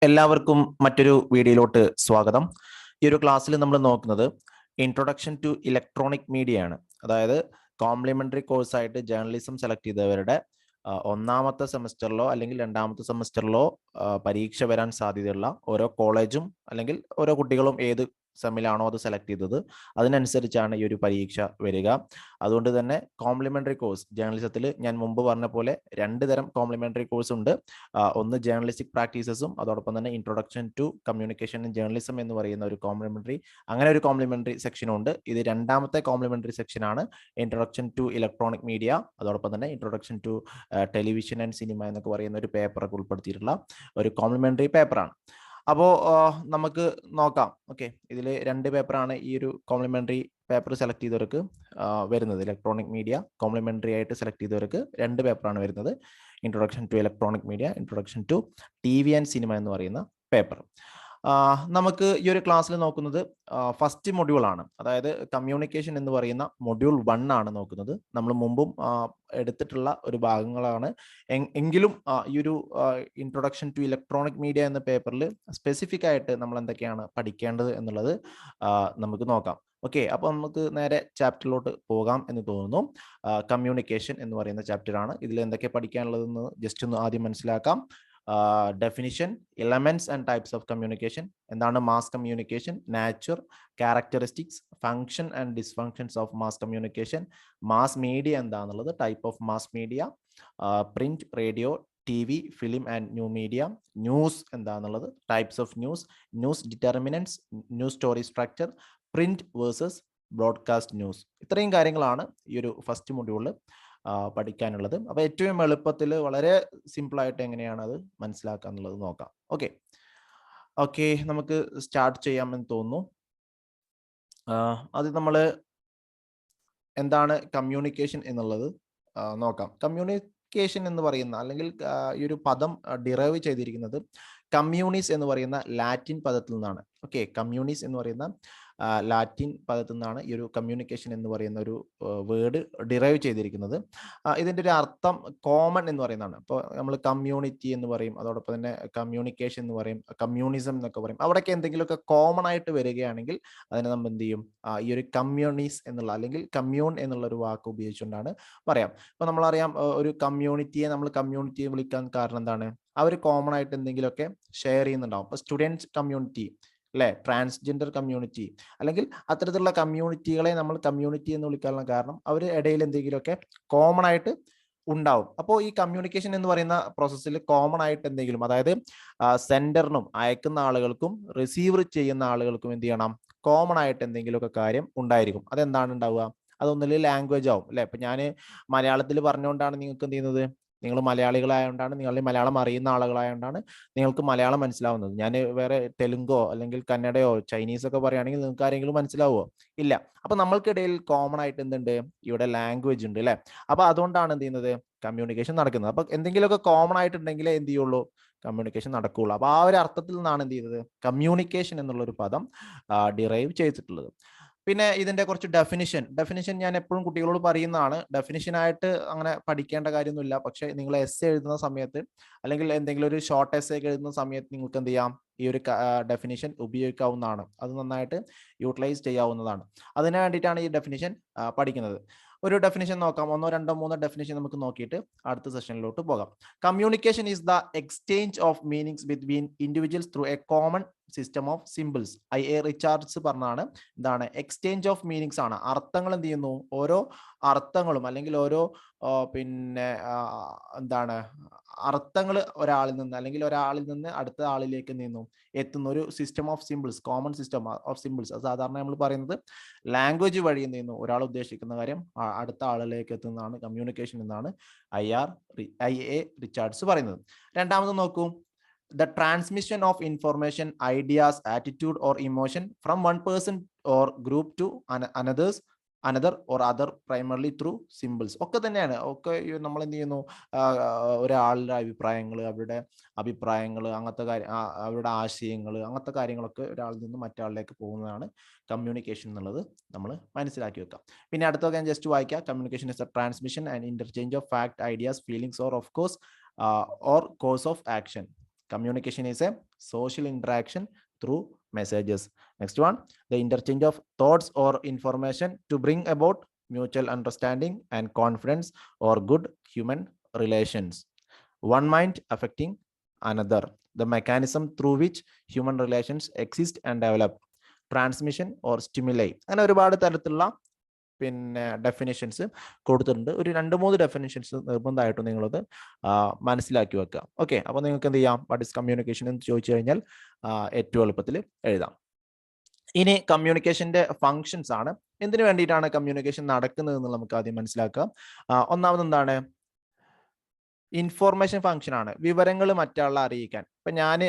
എല്ലാവർക്കും മറ്റൊരു വീഡിയോയിലോട്ട് സ്വാഗതം. ഈ ഒരു ക്ലാസ്സിൽ നമ്മൾ നോക്കുന്നത് ഇൻട്രൊഡക്ഷൻ ടു ഇലക്ട്രോണിക് മീഡിയ ആണ്. അതായത് കോംപ്ലിമെന്ററി കോഴ്സായിട്ട് ജേർണലിസം സെലക്ട് ചെയ്തവരുടെ ഒന്നാമത്തെ സെമസ്റ്ററിലോ അല്ലെങ്കിൽ രണ്ടാമത്തെ സെമസ്റ്ററിലോ പരീക്ഷ വരാൻ സാധ്യതയുള്ള ഓരോ കോളേജും അല്ലെങ്കിൽ ഓരോ കുട്ടികളും ഏത് സെമ്മിലാണോ അത് സെലക്ട് ചെയ്തത് അതിനനുസരിച്ചാണ് ഈ ഒരു പരീക്ഷ വരിക. അതുകൊണ്ട് തന്നെ കോംപ്ലിമെന്ററി കോഴ്സ് ജേർണലിസത്തിൽ ഞാൻ മുമ്പ് പറഞ്ഞ പോലെ രണ്ട് തരം കോംപ്ലിമെന്ററി കോഴ്സ് ഉണ്ട്. ഒന്ന് ജേർണലിസ്റ്റിക് പ്രാക്ടീസസും അതോടൊപ്പം തന്നെ introduction to communication and journalism എന്ന് പറയുന്ന ഒരു കോംപ്ലിമെന്ററി, അങ്ങനെ ഒരു കോംപ്ലിമെന്ററി സെക്ഷനും ഉണ്ട്. ഇത് രണ്ടാമത്തെ കോംപ്ലിമെന്ററി സെക്ഷനാണ്, ഇൻട്രൊഡക്ഷൻ ടു ഇലക്ട്രോണിക് മീഡിയ, അതോടൊപ്പം തന്നെ introduction to television and cinema എന്നൊക്കെ പറയുന്ന ഒരു പേപ്പറൊക്കെ ഉൾപ്പെടുത്തിയിട്ടുള്ള ഒരു കോംപ്ലിമെന്ററി പേപ്പറാണ്. അപ്പോൾ നമുക്ക് നോക്കാം. ഓക്കെ, ഇതിൽ രണ്ട് പേപ്പറാണ് ഈ ഒരു കോംപ്ലിമെന്ററി പേപ്പർ സെലക്ട് ചെയ്തവർക്ക് വരുന്നത്. ഇലക്ട്രോണിക് മീഡിയ കോംപ്ലിമെന്ററി ആയിട്ട് സെലക്ട് ചെയ്തവർക്ക് രണ്ട് പേപ്പറാണ് വരുന്നത്. Introduction to electronic media, introduction to TV and cinema എന്ന് പറയുന്ന പേപ്പർ. നമുക്ക് ഈ ഒരു ക്ലാസ്സിൽ നോക്കുന്നത് ഫസ്റ്റ് മൊഡ്യൂൾ ആണ്. അതായത് കമ്മ്യൂണിക്കേഷൻ എന്ന് പറയുന്ന മൊഡ്യൂൾ 1 ആണ് നോക്കുന്നത്. നമ്മൾ മുമ്പും എടുത്തിട്ടുള്ള ഒരു ഭാഗങ്ങളാണ്. എങ്കിലും ഈ ഒരു ഇൻട്രൊഡക്ഷൻ ടു ഇലക്ട്രോണിക് മീഡിയ എന്ന പേപ്പറിൽ സ്പെസിഫിക് ആയിട്ട് നമ്മൾ എന്തൊക്കെയാണ് പഠിക്കേണ്ടത് എന്നുള്ളത് നമുക്ക് നോക്കാം. ഓക്കെ, അപ്പോൾ നമുക്ക് നേരെ ചാപ്റ്ററിലോട്ട് പോകാം എന്ന് തോന്നുന്നു. കമ്മ്യൂണിക്കേഷൻ എന്ന് പറയുന്ന ചാപ്റ്ററാണ്. ഇതിൽ എന്തൊക്കെ പഠിക്കാനുള്ളതെന്ന് ജസ്റ്റ് ഒന്ന് ആദ്യം മനസ്സിലാക്കാം. Definition, elements and types of communication, എന്താണ് mass communication, nature, characteristics, function and dysfunctions of mass communication, mass media എന്താണെന്നുള്ളത്, type of mass media, print, radio, TV, film and new media, news എന്താണെന്നുള്ളത്, types of news, news determinants, news story structure, print versus broadcast news. ഇത്രയും കാര്യങ്ങളാണ് ഈ ഒരു first മൊഡ്യൂളിൽ പഠിക്കാനുള്ളത്. അപ്പോൾ ഏറ്റവും എളുപ്പത്തിൽ വളരെ സിമ്പിളായിട്ട് എങ്ങനെയാണ് അത് മനസ്സിലാക്കുക എന്നുള്ളത് നോക്കാം. ഓക്കെ, നമുക്ക് സ്റ്റാർട്ട് ചെയ്യാമെന്ന് തോന്നുന്നു. അത് നമ്മൾ എന്താണ് കമ്മ്യൂണിക്കേഷൻ എന്നുള്ളത് നോക്കാം. കമ്മ്യൂണിക്കേഷൻ എന്ന് പറയുന്ന അല്ലെങ്കിൽ ഈ ഒരു പദം ഡിറൈവ് ചെയ്തിരിക്കുന്നത് കമ്മ്യൂണിസ് എന്ന് പറയുന്ന ലാറ്റിൻ പദത്തിൽ നിന്നാണ്. ഓക്കെ, കമ്മ്യൂണിസ് എന്ന് പറയുന്ന ലാറ്റിൻ പദത്തിൽ നിന്നാണ് ഈ ഒരു കമ്മ്യൂണിക്കേഷൻ എന്ന് പറയുന്ന ഒരു വേർഡ് ഡിറൈവ് ചെയ്തിരിക്കുന്നത്. ഇതിൻ്റെ ഒരു അർത്ഥം കോമൺ എന്ന് പറയുന്നതാണ്. ഇപ്പോൾ നമ്മൾ കമ്മ്യൂണിറ്റി എന്ന് പറയും, അതോടൊപ്പം തന്നെ കമ്മ്യൂണിക്കേഷൻ എന്ന് പറയും, കമ്മ്യൂണിസം എന്നൊക്കെ പറയും. അവിടെയൊക്കെ എന്തെങ്കിലുമൊക്കെ കോമൺ ആയിട്ട് വരികയാണെങ്കിൽ അതിനെ നമ്മൾ എന്ത് ചെയ്യും, ഈ ഒരു കമ്മ്യൂണീസ് എന്നുള്ള അല്ലെങ്കിൽ കമ്മ്യൂൺ എന്നുള്ള ഒരു വാക്ക് ഉപയോഗിച്ചുകൊണ്ടാണ് പറയാം. ഇപ്പോൾ നമ്മളറിയാം, ഒരു കമ്മ്യൂണിറ്റിയെ നമ്മൾ കമ്മ്യൂണിറ്റിയെ വിളിക്കാൻ കാരണം എന്താണ്, അവർ കോമൺ ആയിട്ട് എന്തെങ്കിലുമൊക്കെ ഷെയർ ചെയ്യുന്നുണ്ടാവും. ഇപ്പോൾ സ്റ്റുഡൻസ് കമ്മ്യൂണിറ്റി അല്ലെ, ട്രാൻസ്ജെൻഡർ കമ്മ്യൂണിറ്റി, അല്ലെങ്കിൽ അത്തരത്തിലുള്ള കമ്മ്യൂണിറ്റികളെ നമ്മൾ കമ്മ്യൂണിറ്റി എന്ന് വിളിക്കാനുള്ള കാരണം അവർ ഇടയിൽ എന്തെങ്കിലുമൊക്കെ കോമൺ ആയിട്ട് ഉണ്ടാവും. അപ്പോൾ ഈ കമ്മ്യൂണിക്കേഷൻ എന്ന് പറയുന്ന പ്രോസസ്സിൽ കോമൺ ആയിട്ട് എന്തെങ്കിലും, അതായത് സെൻഡറിനും അയക്കുന്ന ആളുകൾക്കും റിസീവർ ചെയ്യുന്ന ആളുകൾക്കും എന്ത് ചെയ്യണം, കോമൺ ആയിട്ട് എന്തെങ്കിലുമൊക്കെ കാര്യം ഉണ്ടായിരിക്കും. അതെന്താണ് ഉണ്ടാവുക, അതൊന്നിൽ ലാംഗ്വേജ് ആവും അല്ലെ. ഇപ്പം ഞാൻ മലയാളത്തിൽ പറഞ്ഞുകൊണ്ടാണ് നിങ്ങൾക്ക് എന്ത് ചെയ്യുന്നത്, നിങ്ങൾ മലയാളികളായതുകൊണ്ടാണ്, നിങ്ങളുടെ മലയാളം അറിയുന്ന ആളുകളായതുകൊണ്ടാണ് നിങ്ങൾക്ക് മലയാളം മനസ്സിലാവുന്നത്. ഞാൻ വേറെ തെലുങ്കോ അല്ലെങ്കിൽ കന്നഡയോ ചൈനീസൊക്കെ പറയുകയാണെങ്കിൽ നിങ്ങൾക്ക് ആരെങ്കിലും മനസ്സിലാവുമോ? ഇല്ല. അപ്പൊ നമ്മൾക്കിടയിൽ കോമൺ ആയിട്ട് എന്തുണ്ട്, ഇവിടെ ലാംഗ്വേജ് ഉണ്ട് അല്ലെ. അപ്പൊ അതുകൊണ്ടാണ് എന്ത് ചെയ്യുന്നത്, കമ്മ്യൂണിക്കേഷൻ നടക്കുന്നത്. അപ്പൊ എന്തെങ്കിലുമൊക്കെ കോമൺ ആയിട്ടുണ്ടെങ്കിലേ എന്ത് ചെയ്യുള്ളൂ, കമ്മ്യൂണിക്കേഷൻ നടക്കുകയുള്ളൂ. അപ്പൊ ആ ഒരു അർത്ഥത്തിൽ നിന്നാണ് എന്ത് ചെയ്തത്, കമ്മ്യൂണിക്കേഷൻ എന്നുള്ളൊരു പദം ഡിറൈവ് ചെയ്തിട്ടുള്ളത്. പിന്നെ ഇതിന്റെ കുറച്ച് ഡെഫിനിഷൻ ഞാൻ എപ്പോഴും കുട്ടികളോട് പറയുന്നതാണ്. ഡെഫിനിഷനായിട്ട് അങ്ങനെ പഠിക്കേണ്ട കാര്യമൊന്നുമില്ല. പക്ഷേ നിങ്ങൾ എസ്സേ എഴുതുന്ന സമയത്ത് അല്ലെങ്കിൽ എന്തെങ്കിലും ഒരു ഷോർട്ട് എസ്സേ ഒക്കെ എഴുതുന്ന സമയത്ത് നിങ്ങൾക്ക് എന്ത് ചെയ്യാം, ഈ ഒരു ഡെഫിനിഷൻ ഉപയോഗിക്കാവുന്നതാണ്. അത് നന്നായിട്ട് യൂട്ടിലൈസ് ചെയ്യാവുന്നതാണ്. അതിന് വേണ്ടിയിട്ടാണ് ഈ ഡെഫിനിഷൻ പഠിക്കുന്നത്. ഒരു ഡെഫിനിഷൻ നോക്കാം, 1, 2, 3 ഡെഫിനിഷൻ നമുക്ക് നോക്കിയിട്ട് അടുത്ത സെഷനിലോട്ട് പോകാം. Communication is the exchange of meanings between individuals through A common system of symbols. IA Richards പറഞ്ഞാണ് എന്താണ് എക്സ്ചേഞ്ച് ഓഫ് മീനിങ്സ് ആണ്. അർത്ഥങ്ങൾ എന്ത് ചെയ്യുന്നു, ഓരോ അർത്ഥങ്ങളും അല്ലെങ്കിൽ ഓരോ പിന്നെ എന്താണ് അർത്ഥങ്ങൾ ഒരാളിൽ നിന്ന് അല്ലെങ്കിൽ ഒരാളിൽ നിന്ന് അടുത്ത ആളിലേക്ക് നിന്നും എത്തുന്ന ഒരു system of symbols, common system of symbols. അത് സാധാരണ നമ്മൾ പറയുന്നത് ലാംഗ്വേജ് വഴി എന്ത് ചെയ്യുന്നു, ഒരാൾ ഉദ്ദേശിക്കുന്ന കാര്യം അടുത്ത ആളിലേക്ക് എത്തുന്നതാണ് കമ്മ്യൂണിക്കേഷൻ എന്നാണ് IA റിച്ചാർഡ്സ് പറയുന്നത്. രണ്ടാമത് നോക്കൂ, the transmission of information, ideas, attitude or emotion from one person or group to another or other primarily through symbols. ഒക്കെ തന്നെയാണ്. ഒക്കെ നമ്മൾ എന്ത് ചെയ്യുന്നു, ഒരാളുടെ അഭിപ്രായങ്ങൾ അങ്ങനത്തെ കാര്യം, അവരുടെ ആശയങ്ങൾ അങ്ങനത്തെ കാര്യങ്ങളൊക്കെ ഒരാളിൽ നിന്ന് മറ്റൊരാളിലേക്ക് പോകുന്നതാണ് കമ്മ്യൂണിക്കേഷൻ എന്നുള്ളത് നമ്മൾ മനസ്സിലാക്കി വെക്കാം. പിന്നെ അടുത്തൊക്കെ ഞാൻ ജസ്റ്റ് വായിക്കാം. Communication is A transmission and interchange of fact, ideas, feelings or of course or course of action. Communication is a social interaction through messages. Next one, the interchange of thoughts or information to bring about mutual understanding and confidence or good human relations. One mind affecting another. The mechanism through which human relations exist and develop. Transmission or stimuli. അങ്ങനെ ഒരുപാട് തരത്തിലുള്ള പിന്നെ definitions കൊടുത്തിട്ടുണ്ട്. ഒരു 2-3 definitions നിർബന്ധമായിട്ടും നിങ്ങളത് മനസ്സിലാക്കി വെക്കുക. ഓക്കെ, അപ്പോൾ നിങ്ങൾക്ക് എന്ത് ചെയ്യാം, വാട്ട് ഇസ് കമ്മ്യൂണിക്കേഷൻ എന്ന് ചോദിച്ചു കഴിഞ്ഞാൽ ഏറ്റവും എളുപ്പത്തിൽ എഴുതാം. ഇനി കമ്മ്യൂണിക്കേഷന്റെ ഫങ്ഷൻസ് ആണ്. എന്തിനു വേണ്ടിയിട്ടാണ് കമ്മ്യൂണിക്കേഷൻ നടക്കുന്നത് എന്ന് നമുക്ക് ആദ്യം മനസ്സിലാക്കാം. ഒന്നാമത് എന്താണ്, ഇൻഫോർമേഷൻ ഫംഗ്ഷൻ ആണ്. വിവരങ്ങൾ മറ്റാളെ അറിയിക്കാൻ. ഇപ്പൊ ഞാൻ